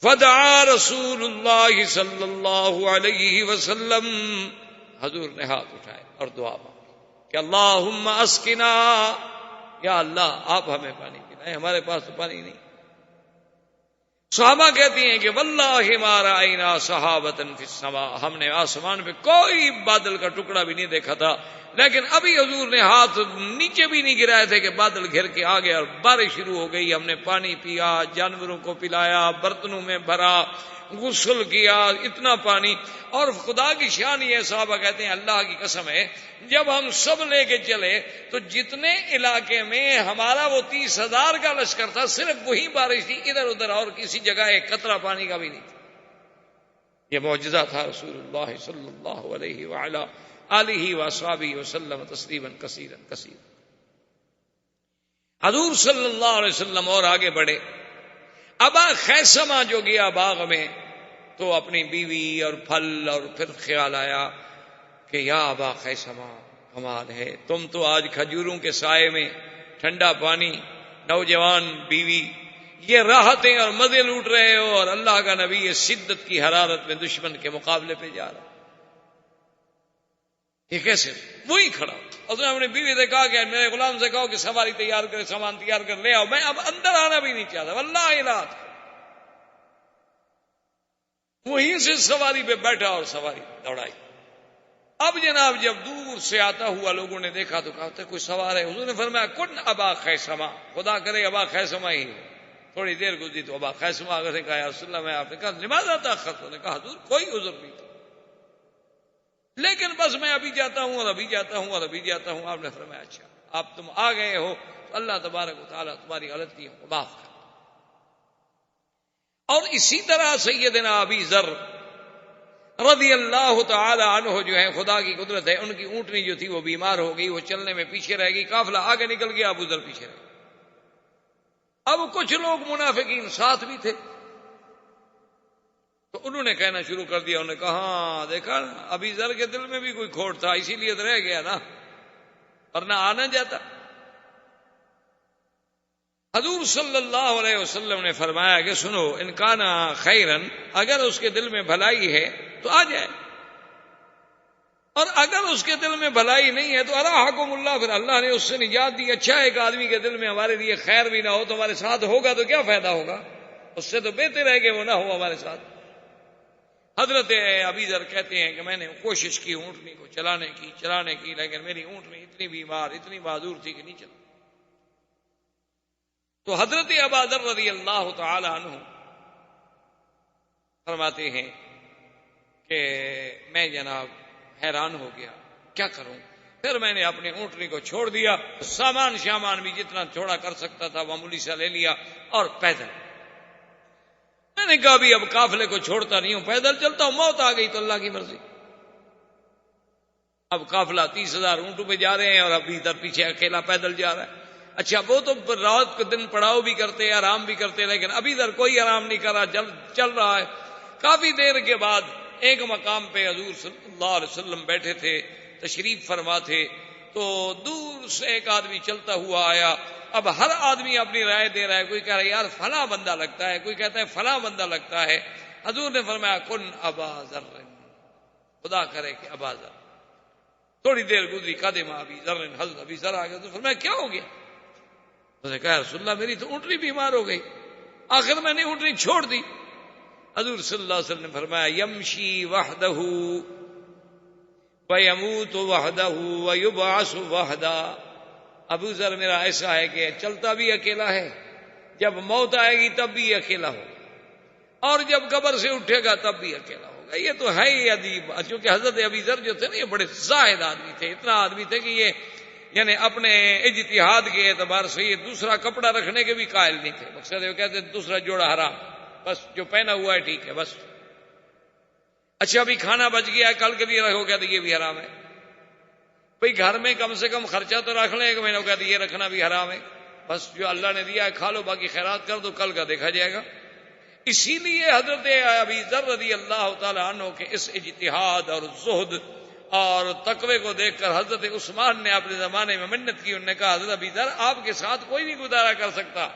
فدعا رسول اللہ صلی اللہ علیہ وسلم، حضور نے ہاتھ اٹھائے اور دعا مانگی کہ اللہم اسقنا، یا اللہ آپ ہمیں پانی پلائیں، ہمارے پاس تو پانی نہیں۔ صحابہ کہتی ہیں کہ واللہ ما رأینا سحابۃ فی السماء، ہم نے آسمان پہ کوئی بادل کا ٹکڑا بھی نہیں دیکھا تھا، لیکن ابھی حضور نے ہاتھ نیچے بھی نہیں گرائے تھے کہ بادل گھر کے آ گئے اور بارش شروع ہو گئی۔ ہم نے پانی پیا، جانوروں کو پلایا، برتنوں میں بھرا، غسل کیا، اتنا پانی۔ اور خدا کی شان یہ صحابہ کہتے ہیں اللہ کی قسم ہے، جب ہم سب لے کے چلے تو جتنے علاقے میں ہمارا وہ 30,000 کا لشکر تھا صرف وہی بارش تھی، ادھر ادھر اور کسی جگہ ایک قطرہ پانی کا بھی نہیں تھا۔ یہ معجزہ تھا رسول اللہ صلی اللہ علیہ وعلا آلہ واصحابہ وسلم تسلیما کثیرا کثیرا۔ حضور صلی اللہ علیہ وسلم اور آگے بڑھے۔ ابا خیثمہ جو گیا باغ میں تو اپنی بیوی اور پھل، اور پھر خیال آیا کہ یا ابا خیثمہ کمال ہے، تم تو آج کھجوروں کے سائے میں، ٹھنڈا پانی، نوجوان بیوی، یہ راحتیں اور مزے لوٹ رہے ہو، اور اللہ کا نبی یہ شدت کی حرارت میں دشمن کے مقابلے پہ جا رہا، یہ کیسے؟ وہی کھڑا۔ اس نے اپنی بیوی سے کہا کہ میرے غلام سے کہو کہ سواری تیار کرے، سامان تیار کر لے آؤ، میں اب اندر آنا بھی نہیں چاہتا، واللہ الہ۔ وہیں سے سواری پہ بیٹھا اور سواری دوڑائی۔ اب جناب جب دور سے آتا ہوا لوگوں نے دیکھا تو کہا کوئی سوار ہے، حضور نے فرمایا کن ابا خیثمہ، خدا کرے ابا خیثمہ ہی ہو۔ تھوڑی دیر گزری تو ابا خیثمہ آ کر کہا یا رسول اللہ، میں آپ نے کہا لماذا تاخرت؟ انہوں نے کہا حضور کوئی عذر نہیں تھا، لیکن بس میں ابھی جاتا ہوں اور ابھی جاتا ہوں اور ابھی جاتا ہوں۔ آپ نے فرمایا اچھا آپ تم آ گئے ہو تو اللہ تبارک و تعالیٰ تمہاری غلطیوں کو معاف کر۔ اور اسی طرح سیدنا ابی ذر رضی اللہ تعالی عنہ جو ہے، خدا کی قدرت ہے، ان کی اونٹنی جو تھی وہ بیمار ہو گئی، وہ چلنے میں پیچھے رہ گئی، قافلہ آگے نکل گیا، ابو ذر پیچھے رہ گیا۔ اب کچھ لوگ منافقین ساتھ بھی تھے، تو انہوں نے کہنا شروع کر دیا، انہوں نے کہا ہاں دیکھا نا، ابھی ذر کے دل میں بھی کوئی کھوٹ تھا، اسی لیے تو رہ گیا نا، ورنہ آنا جاتا۔ حضور صلی اللہ علیہ وسلم نے فرمایا کہ سنو، ان کان خیرن، اگر اس کے دل میں بھلائی ہے تو آ جائے، اور اگر اس کے دل میں بھلائی نہیں ہے تو اراحکم اللہ، پھر اللہ نے اس سے نجات دی۔ اچھا ایک آدمی کے دل میں ہمارے لیے خیر بھی نہ ہو تو ہمارے ساتھ ہوگا تو کیا فائدہ ہوگا، اس سے تو بہتر ہے کہ وہ نہ ہو ہمارے ساتھ۔ حضرت ابی ذر کہتے ہیں کہ میں نے کوشش کی اونٹنی کو چلانے کی، لیکن میری اونٹنی اتنی بیمار، اتنی معذور تھی کہ نہیں چلا۔ تو حضرت ابا ذر رضی اللہ تعالی عنہ فرماتے ہیں کہ میں جناب حیران ہو گیا، کیا کروں؟ پھر میں نے اپنی اونٹنی کو چھوڑ دیا، سامان بھی جتنا چھوڑا کر سکتا تھا معمولی سا لے لیا، اور پیدل میں نے کہا بھی اب قافلے کو چھوڑتا نہیں ہوں، پیدل چلتا ہوں، موت آ گئی تو اللہ کی مرضی۔ اب قافلہ 30,000 اونٹوں پہ جا رہے ہیں اور ابھی ادھر پیچھے اکیلا پیدل جا رہا ہے۔ اچھا وہ تو رات کو دن پڑاؤ بھی کرتے، آرام بھی کرتے، لیکن ابھی ادھر کوئی آرام نہیں کر رہا، چل رہا ہے۔ کافی دیر کے بعد ایک مقام پہ حضور صلی اللہ علیہ وسلم بیٹھے تھے، تشریف فرما تھے، تو دور سے ایک آدمی چلتا ہوا آیا۔ اب ہر آدمی اپنی رائے دے رہا ہے، کوئی کہہ رہا ہے یار فلاں بندہ لگتا ہے، کوئی کہتا ہے فلاں بندہ لگتا ہے۔ حضور نے فرمایا کن ابا ذر، خدا کرے کہ ابا ذر۔ تھوڑی دیر گزری، قدم ابی ذر، حضرت ابی ذر آ گیا، تو فرمایا کیا ہو گیا؟ اس نے کہا رسول اللہ میری تو اونٹنی بیمار ہو گئی، آخر میں نے اونٹنی چھوڑ دی۔ حضور صلی اللہ علیہ وسلم نے فرمایا یمشی وحدہ ویموت وحدہ ویبعث وحدہ۔ ابو ذر میرا ایسا ہے کہ چلتا بھی اکیلا ہے، جب موت آئے گی تب بھی اکیلا ہوگا، اور جب قبر سے اٹھے گا تب بھی اکیلا ہوگا۔ یہ تو ہے ہی عجیب، چونکہ حضرت ابی ذر جو تھے نا یہ بڑے زاہد آدمی تھے، اتنا آدمی تھے کہ یہ یعنی اپنے اجتہاد کے اعتبار سے یہ دوسرا کپڑا رکھنے کے بھی قائل نہیں تھے۔ مقصد وہ کہتے دوسرا جوڑا حرام، بس جو پہنا ہوا ہے ٹھیک ہے بس۔ اچھا ابھی کھانا بچ گیا ہے کل کے لیے رکھو، کہتے یہ بھی حرام ہے۔ بھئی گھر میں کم سے کم خرچہ تو رکھ لیں، ایک مہینہ کہتے یہ رکھنا بھی حرام ہے، بس جو اللہ نے دیا ہے کھا لو، باقی خیرات کر دو، کل کا دیکھا جائے گا۔ اسی لیے حضرت ابی ذر رضی اللہ تعالی عنہ کے اس اجتہاد اور زہد اور تقوی کو دیکھ کر حضرت عثمان نے اپنے زمانے میں منت کی، انہوں نے کہا حضرت ابی ذر آپ کے ساتھ کوئی نہیں گزارا کر سکتا،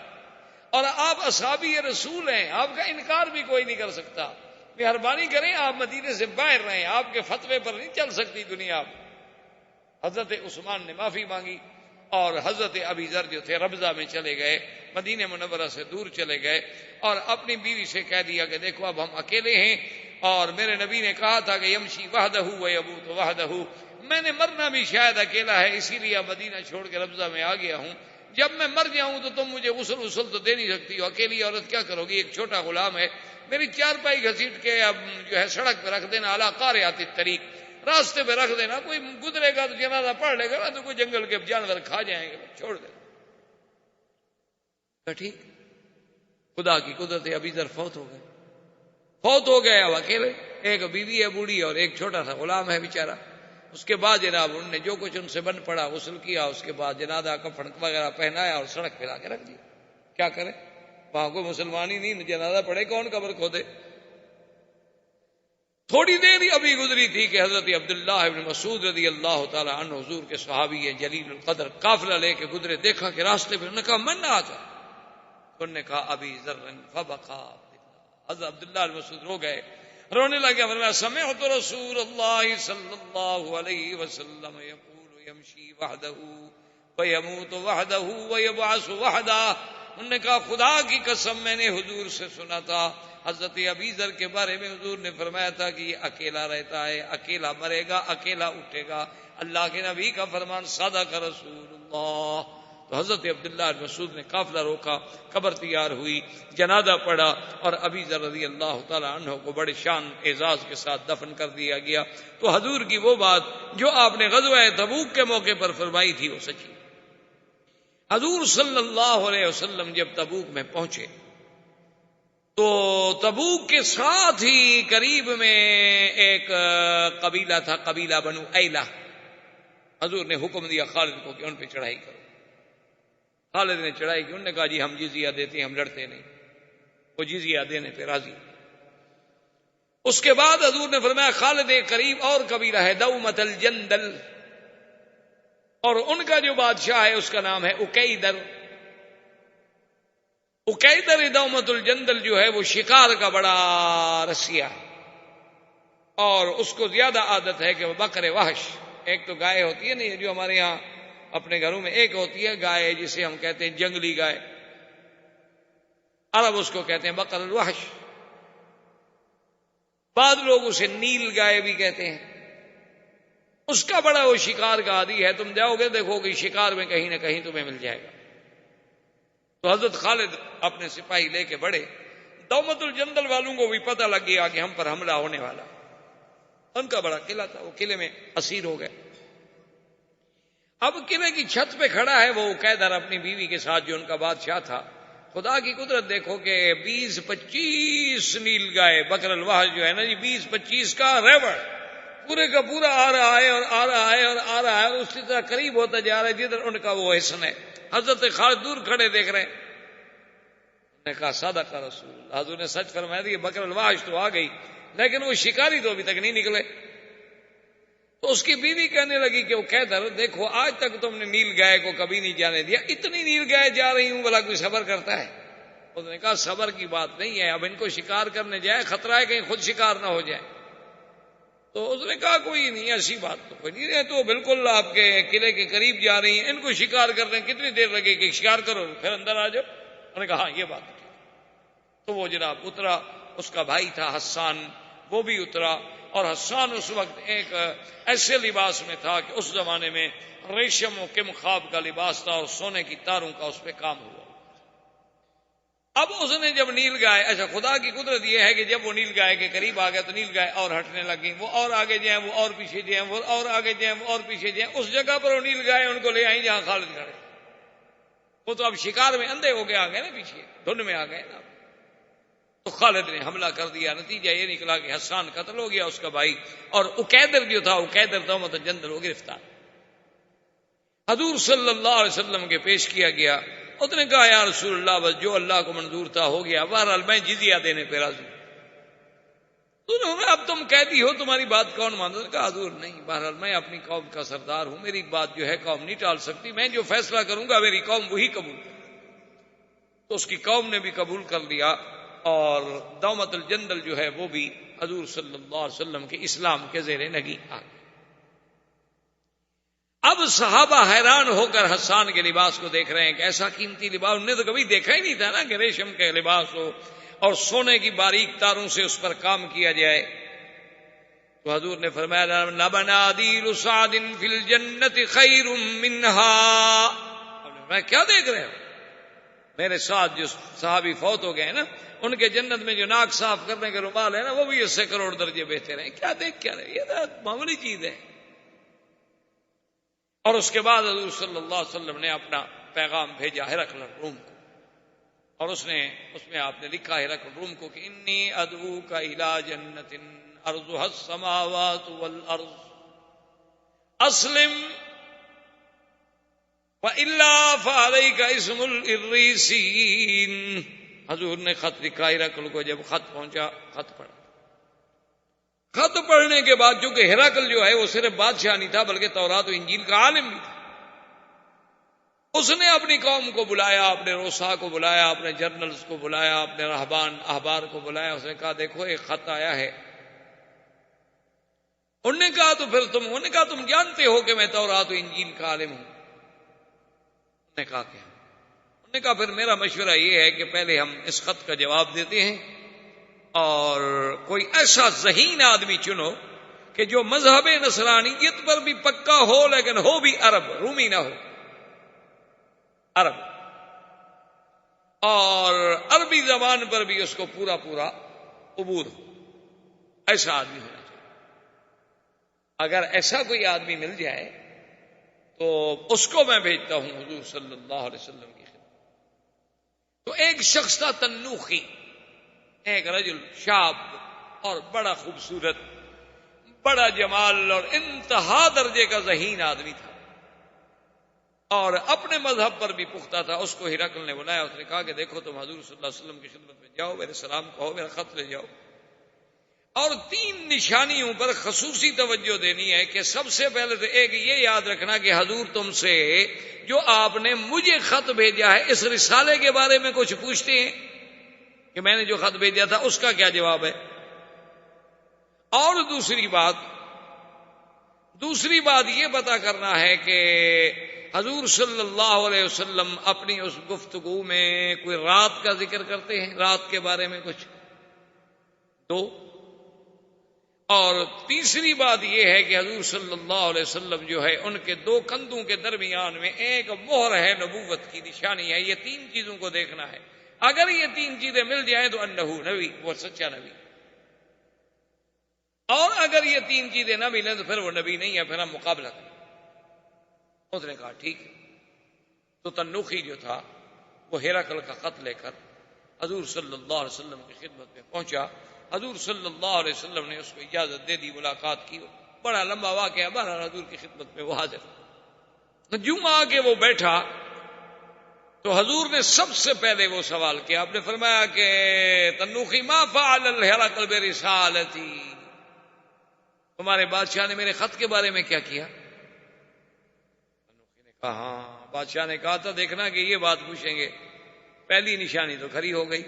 اور آپ اصحابی رسول ہیں، آپ کا انکار بھی کوئی نہیں کر سکتا، مہربانی کریں آپ مدینے سے باہر رہیں، آپ کے فتوے پر نہیں چل سکتی دنیا۔ حضرت عثمان نے معافی مانگی اور حضرت ابی ذر جو تھے ربضہ میں چلے گئے، مدینہ منورہ سے دور چلے گئے، اور اپنی بیوی سے کہہ دیا کہ دیکھو اب ہم اکیلے ہیں، اور میرے نبی نے کہا تھا کہ یمشی وحدہ ویموت وحدہ، میں نے مرنا بھی شاید اکیلا ہے، اسی لیے مدینہ چھوڑ کے ربضہ میں آ گیا ہوں، جب میں مر جاؤں تو تم مجھے غسل تو دے نہیں سکتی ہو، اکیلی عورت کیا کرو گی، ایک چھوٹا غلام ہے، میری چارپائی گھسیٹ کے اب جو ہے سڑک پہ رکھ دینا، علی قارعۃ الطریق، راستے پہ رکھ دینا، کوئی گزرے گا تو جنازہ پڑھ لے گا، تو کوئی جنگل کے جانور کھا جائیں گے، چھوڑ دے۔ ٹھیک، خدا کی قدرت، ابی ذر فوت ہو گئے، اب اکیلے، ایک بیوی ہے بوڑھی اور ایک چھوٹا سا غلام ہے بیچارہ۔ اس کے بعد جناب انہوں نے جو کچھ ان سے بن پڑا غسل کیا، اس کے بعد جنازہ کفن وغیرہ پہنایا اور سڑک پہ لا کے رکھ دیا۔ کیا کرے، وہاں کوئی مسلمان ہی نہیں، جنازہ پڑے کون قبر کھودے۔ تھوڑی دیر ہی ابھی گزری تھی کہ حضرت عبداللہ ابن مسعود رضی اللہ تعالی عنہ حضور کے صحابی ہیں جلیل القدر، قافلہ لے کے گزرے، دیکھا کہ راستے پہ، انہوں نے کہا من آتا، انہوں نے کہا ابی ذر فبکا، حضرت عبداللہ ابن مسعود رو گئے، رونے لگے، فرمایا سمعت رسول اللہ صلی اللہ علیہ وسلم یقول یمشی وحدہ ویموت وحدہ ویبعث وحدہ۔ انہوں نے کہا خدا کی قسم میں نے حضور سے سنا تھا، حضرت ابی ذر کے بارے میں حضور نے فرمایا تھا کہ یہ اکیلا رہتا ہے، اکیلا مرے گا، اکیلا اٹھے گا، اللہ کے نبی کا فرمان صدق رسول اللہ۔ تو حضرت عبداللہ بن مسعود نے قافلہ روکا، قبر تیار ہوئی، جنازہ پڑا، اور ابی ذر رضی اللہ تعالی عنہ کو بڑے شان اعزاز کے ساتھ دفن کر دیا گیا۔ تو حضور کی وہ بات جو آپ نے غزوہ تبوک کے موقع پر فرمائی تھی وہ سچی۔ حضور صلی اللہ علیہ وسلم جب تبوک میں پہنچے تو تبوک کے ساتھ ہی قریب میں ایک قبیلہ تھا، قبیلہ بنو ایلہ۔ حضور نے حکم دیا خالد کو کہ ان پہ چڑھائی کرو۔ خالد نے چڑھائی کی. انہوں نے کہا جی ہم جزیہ دیتے ہیں, ہم لڑتے نہیں. وہ جزیہ دینے پہ راضی. اس کے بعد حضور نے فرمایا خالد ایک قریب اور قبیلہ ہے دومۃ الجندل, اور ان کا جو بادشاہ ہے اس کا نام ہے اکیدر. اکیدر دومۃ الجندل جو ہے وہ شکار کا بڑا رسیہ ہے, اور اس کو زیادہ عادت ہے کہ وہ بکر وحش, ایک تو گائے ہوتی ہے نا جو ہمارے یہاں اپنے گھروں میں, ایک ہوتی ہے گائے جسے ہم کہتے ہیں جنگلی گائے, عرب اس کو کہتے ہیں بکر الوحش, بعض لوگ اسے نیل گائے بھی کہتے ہیں. اس کا بڑا وہ شکار کا عادی ہے, تم جاؤ گے دیکھو کہ شکار میں کہیں نہ کہیں تمہیں مل جائے گا. تو حضرت خالد اپنے سپاہی لے کے بڑھے. دومۃ الجندل والوں کو بھی پتہ لگ گیا کہ ہم پر حملہ ہونے والا. ان کا بڑا قلعہ تھا, وہ قلعے میں اسیر ہو گئے. اب قلعے کی چھت پہ کھڑا ہے وہ اکیدر اپنی بیوی کے ساتھ جو ان کا بادشاہ تھا. خدا کی قدرت دیکھو کہ 20-25 نیل گائے بکر الوحش جو ہے نا جی, 20-25 کا ریوڑ پورے کا پورا آ رہا ہے اور آ رہا ہے اور آ رہا ہے, اور اسی طرح قریب ہوتا جا رہا ہے جدھر ان کا وہ حصن ہے. حضرت خالد دور کھڑے دیکھ رہے ہیں. نے کہا صدق رسول اللہ, حضور نے سچ فرمایا کہ بکر الوحش تو آ گئی لیکن وہ شکاری تو ابھی تک نہیں نکلے. تو اس کی بیوی کہنے لگی کہ وہ اکیدر دیکھو آج تک تم نے نیل گائے کو کبھی نہیں جانے دیا, اتنی نیل گائے جا رہی ہوں بھلا کوئی صبر کرتا ہے؟ اس نے کہا صبر کی بات نہیں ہے, اب ان کو شکار کرنے جائے خطرہ ہے کہیں خود شکار نہ ہو جائے. تو اس نے کہا کوئی نہیں, ایسی بات تو کوئی نہیں ہے, تو بالکل آپ کے قلعے کے قریب جا رہی ہیں, ان کو شکار کرنے کتنی دیر لگے کہ شکار کرو پھر اندر آ جاؤ. انہوں نے کہا ہاں یہ بات. تو وہ جناب اترا, اس کا بھائی تھا حسان وہ بھی اترا, اور حسان اس وقت ایک ایسے لباس میں تھا کہ اس زمانے میں ریشم و کم خواب کا لباس تھا اور سونے کی تاروں کا اس پہ کام ہوا. اب اس نے جب نیل گائے, اچھا خدا کی قدرت یہ ہے کہ جب وہ نیل گائے کے قریب آ گیا تو نیل گائے اور ہٹنے لگی, وہ اور آگے جائیں وہ اور پیچھے جائیں, وہ اور آگے جائیں وہ اور پیچھے جائیں. اس جگہ پر وہ نیل گائے ان کو لے آئی جہاں خالد کھڑے. وہ تو اب شکار میں اندھے ہو کے آ گئے نا, پیچھے دھن میں آ گئے نا. تو خالد نے حملہ کر دیا. نتیجہ یہ نکلا کہ حسان قتل ہو گیا, اس کا بھائی, اور اکیدر جو تھا اکیدر دومۃ الجندل وہ گرفتار. حضور صلی اللہ علیہ وسلم کے پیش کیا گیا. اس نے کہا یا رسول اللہ بس جو اللہ کو منظور تھا ہو گیا, بہرحال میں جزیہ دینے پہ راضی. اب تم قیدی ہو, تمہاری بات کون مانتا؟ نے کہا حضور نہیں, بہرحال میں اپنی قوم کا سردار ہوں, میری بات جو ہے قوم نہیں ٹال سکتی, میں جو فیصلہ کروں گا میری قوم وہی قبول کرے. تو اس کی قوم نے بھی قبول کر لیا, اور دومۃ الجندل جو ہے وہ بھی حضور صلی اللہ علیہ وسلم کے اسلام کے زیر نگی آ گئی. اب صحابہ حیران ہو کر حسان کے لباس کو دیکھ رہے ہیں کہ ایسا قیمتی لباس انہوں نے تو کبھی دیکھا ہی نہیں تھا نا, کہ ریشم کے لباس ہو اور سونے کی باریک تاروں سے اس پر کام کیا جائے. تو حضور نے فرمایا لبنادیل سعد فی الجنت خیر منہا. میں کیا دیکھ رہے ہو, میرے ساتھ جو صحابی فوت ہو گئے نا ان کے جنت میں جو ناک صاف کرنے کے رومال ہے نا وہ بھی اس سے کروڑ درجے بہتر ہیں. کیا دیکھ کیا رہے, یہ تو معمولی چیز ہے. اور اس کے بعد حضور صلی اللہ علیہ وسلم نے اپنا پیغام بھیجا ہرقل روم کو, اور اس میں آپ نے لکھا ہرقل روم کو کہ انی ادعوک الی جنت ارضها السماوات والارض اسلم وَإِلَّا فَعَلَيْكَ اسْمُ الْإِرِّيسِينَ. حضور نے خط لکھا ہرقل کو, جب خط پہنچا خط پڑھا. خط پڑھنے کے بعد چونکہ ہرقل جو ہے وہ صرف بادشاہ نہیں تھا بلکہ تورات و انجیل کا عالم بھی تھا, اس نے اپنی قوم کو بلایا, اپنے روسا کو بلایا, اپنے جرنلز کو بلایا, اپنے رہبان احبار کو بلایا. اس نے کہا دیکھو ایک خط آیا ہے. انہوں نے کہا تو پھر انہوں نے کہا تم جانتے ہو کہ میں تورات و انجیل کا عالم ہوں. نے کہا کہ انہوں نے کہا پھر میرا مشورہ یہ ہے کہ پہلے ہم اس خط کا جواب دیتے ہیں, اور کوئی ایسا ذہین آدمی چنو کہ جو مذہب نصرانیت پر بھی پکا ہو لیکن ہو بھی عرب, رومی نہ ہو, عرب, اور عربی زبان پر بھی اس کو پورا عبور ہو. ایسا آدمی ہونا چاہیے. اگر ایسا کوئی آدمی مل جائے تو اس کو میں بھیجتا ہوں حضور صلی اللہ علیہ وسلم کی خدمت. تو ایک شخص تھا تنوخی, ایک رجل شاب اور بڑا خوبصورت, بڑا جمال اور انتہا درجے کا ذہین آدمی تھا. اور اپنے مذہب پر بھی پختہ تھا. اس کو ہرقل نے بلایا. اس نے کہا کہ دیکھو تم حضور صلی اللہ علیہ وسلم کی خدمت میں جاؤ, میرے سلام کہو, میرا خط لے جاؤ. اور 3 نشانیوں پر خصوصی توجہ دینی ہے کہ سب سے پہلے تو ایک یہ یاد رکھنا کہ حضور تم سے جو آپ نے مجھے خط بھیجا ہے اس رسالے کے بارے میں کچھ پوچھتے ہیں کہ میں نے جو خط بھیجا تھا اس کا کیا جواب ہے. اور دوسری بات یہ پتا کرنا ہے کہ حضور صلی اللہ علیہ وسلم اپنی اس گفتگو میں کوئی رات کا ذکر کرتے ہیں, رات کے بارے میں کچھ 2. اور تیسری بات یہ ہے کہ حضور صلی اللہ علیہ وسلم جو ہے ان کے 2 کندھوں کے درمیان میں ایک مہر ہے, نبوت کی نشانی ہے. یہ 3 چیزوں کو دیکھنا ہے. اگر یہ 3 چیزیں مل جائیں تو انہو نبی, وہ سچا نبی. اور اگر یہ 3 چیزیں نہ ملیں تو پھر وہ نبی نہیں ہے, پھر ہم مقابلہ کریں. اس نے کہا ٹھیک ہے. تو تنوخی جو تھا وہ ہرقل کا خط لے کر حضور صلی اللہ علیہ وسلم کی خدمت میں پہنچا. حضور صلی اللہ علیہ وسلم نے اس کو اجازت دے دی, ملاقات کی. بڑا لمبا واقعہ, بہرحال حضور کی خدمت میں وہ حاضر. تو جوں آ کے وہ بیٹھا تو حضور نے سب سے پہلے وہ سوال کیا. آپ نے فرمایا کہ تنوخی ما فعل الہرقل برسالتی, تمہارے بادشاہ نے میرے خط کے بارے میں کیا کیا؟ تنوخی نے کہا ہاں, بادشاہ نے کہا تھا دیکھنا کہ یہ بات پوچھیں گے. پہلی نشانی تو کھری ہو گئی.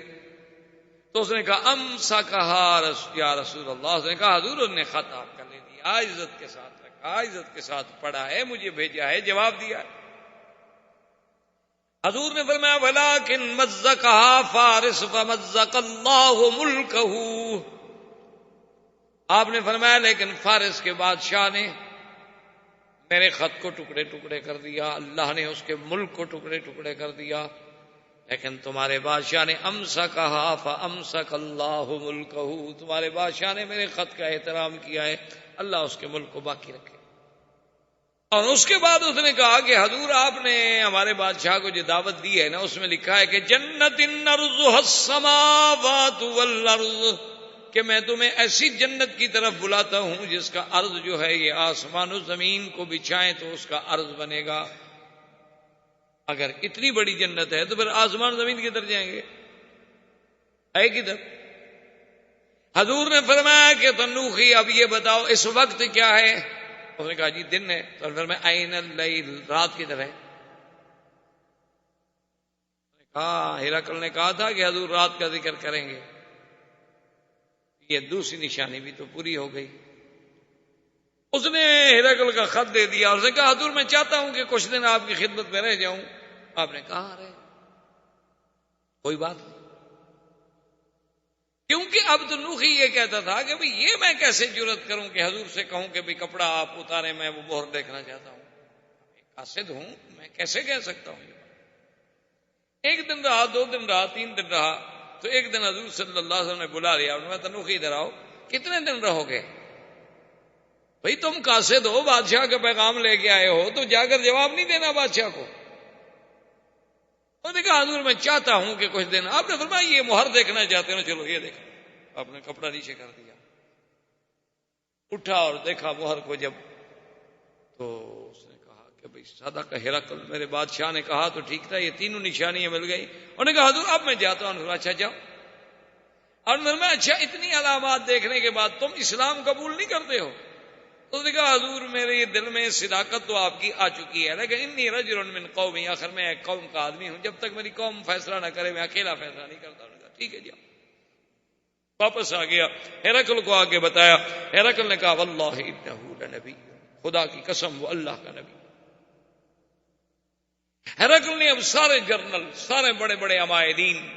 تو اس نے کہا امسکہا یا رسول اللہ. اس نے کہا حضور انہوں نے خط آپ کا لے لیا, عزت کے ساتھ رکھا, عزت کے ساتھ پڑھا ہے, مجھے بھیجا ہے, جواب دیا ہے. حضور نے فرمایا ولکن مزقہا فارس فمزق اللہ ملکہ. آپ نے فرمایا لیکن فارس کے بادشاہ نے میرے خط کو ٹکڑے ٹکڑے کر دیا, اللہ نے اس کے ملک کو ٹکڑے ٹکڑے کر دیا. لیکن تمہارے بادشاہ نے امسکہا فامسک اللہ ملکہ, تمہارے بادشاہ نے میرے خط کا احترام کیا ہے, اللہ اس کے ملک کو باقی رکھے. اور اس کے بعد اس نے کہا کہ حضور آپ نے ہمارے بادشاہ کو جو دعوت دی ہے نا اس میں لکھا ہے کہ جنت عرضها السماوات والارض, کہ میں تمہیں ایسی جنت کی طرف بلاتا ہوں جس کا عرض جو ہے یہ آسمان و زمین کو بچھائیں تو اس کا عرض بنے گا. اگر اتنی بڑی جنت ہے تو پھر آسمان زمین کدھر جائیں گے, ہے کدھر؟ حضور نے فرمایا کہ تنوخی اب یہ بتاؤ اس وقت کیا ہے؟ اس نے کہا جی دن ہے. تو پھر میں این اللیل, رات کدھر ہے؟ کہا ہرقل نے کہا تھا کہ حضور رات کا ذکر کریں گے. یہ دوسری نشانی بھی تو پوری ہو گئی. اس نے ہرقل کا خط دے دیا. اس نے کہا حضور میں چاہتا ہوں کہ کچھ دن آپ کی خدمت میں رہ جاؤں. آپ نے کہا رہے, کوئی بات نہیں. کیونکہ اب تنوخی یہ کہتا تھا کہ بھئی یہ میں کیسے جرت کروں کہ حضور سے کہوں کہ بھئی کپڑا آپ اتارے, میں وہ مہر دیکھنا چاہتا ہوں, قاصد ہوں, میں کیسے کہہ سکتا ہوں. ایک دن رہا, 2 دن رہا, 3 دن رہا. تو ایک دن حضور صلی اللہ علیہ وسلم نے بلا لیا. انہوں نے تنوخی ادھر آؤ, کتنے دن رہو گے؟ بھئی تم قاصد ہو, بادشاہ کا پیغام لے کے آئے ہو, تو جا کر جواب نہیں دینا بادشاہ کو. انہوں نے کہا حضور میں چاہتا ہوں کہ کچھ دن. آپ نے فرمایا یہ مہر دیکھنا چاہتے ہو, چلو یہ دیکھو. آپ نے کپڑا نیچے کر دیا, اٹھا اور دیکھا مہر کو. جب تو اس نے کہا کہ بھئی صدق ہرقل, میرے بادشاہ نے کہا تو ٹھیک تھا, یہ 3 نشانیاں مل گئی. انہوں نے کہا حضور اب میں جاتا ہوں. اچھا جاؤ. اور میں اچھا اتنی علامات دیکھنے کے بعد تم اسلام قبول نہیں کرتے ہو؟ اس نے کہا حضور میرے یہ دل میں صداقت تو آپ کی آ چکی ہے, لیکن انی رجل من قومی, آخر میں ایک قوم کا آدمی ہوں, جب تک میری قوم فیصلہ نہ کرے میں اکیلا فیصلہ نہیں کرتا. انہوں نے کہا ٹھیک ہے جاؤ. واپس آ گیا, ہرقل کو آگے بتایا. ہرقل نے کہا واللہ انہ لنبی, خدا کی قسم وہ اللہ کا نبی. ہرقل نے اب سارے جرنل, سارے بڑے بڑے عمائدین,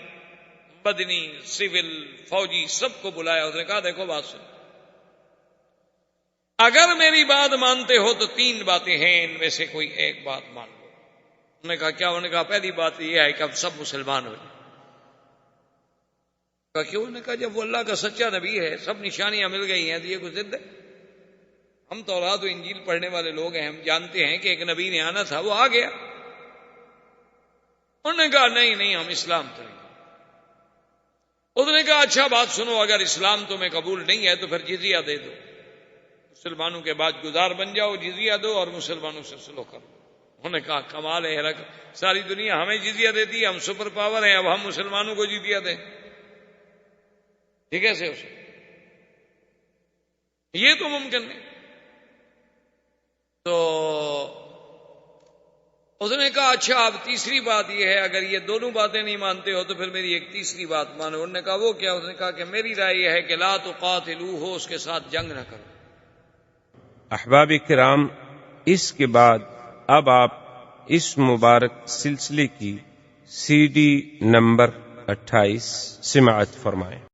مدنی, سول, فوجی, سب کو بلایا. اس نے کہا دیکھو بات سن, اگر میری بات مانتے ہو تو 3 باتیں ہیں, ان میں سے کوئی ایک بات مان لو. انہوں نے کہا کیا؟ انہوں نے کہا پہلی بات یہ ہے کہ اب سب مسلمان ہو جائیں. کہا کیوں؟ انہوں نے کہا جب وہ اللہ کا سچا نبی ہے, سب نشانیاں مل گئی ہیں, تو یہ کچھ ضد ہے. ہم تورات و انجیل پڑھنے والے لوگ ہیں, ہم جانتے ہیں کہ ایک نبی نے آنا تھا, وہ آ گیا. انہوں نے کہا نہیں نہیں, ہم اسلام کریں گے. انہوں نے کہا اچھا بات سنو, اگر اسلام تمہیں قبول نہیں ہے تو پھر جزیہ دے دو, مسلمانوں کے بعد گزار بن جاؤ, جزیہ دو اور مسلمانوں سے سلو کرو. انہوں نے کہا کمال ہے ہرقل، ساری دنیا ہمیں جزیہ دیتی ہے، ہم سپر پاور ہیں، اب ہم مسلمانوں کو جزیہ دیں، یہ کیسے ہو سکتا؟ یہ تو ممکن نہیں۔ تو اس نے کہا اچھا اب تیسری بات یہ ہے، اگر یہ دونوں باتیں نہیں مانتے ہو تو پھر میری ایک تیسری بات مانو۔ انہوں نے کہا وہ کیا؟ اس نے کہا کہ میری رائے یہ ہے کہ لا تقاتلوہ، اس کے ساتھ جنگ نہ کرو۔ احباب کرام، اس کے بعد اب آپ اس مبارک سلسلے کی CD نمبر 28 سماعت فرمائیں۔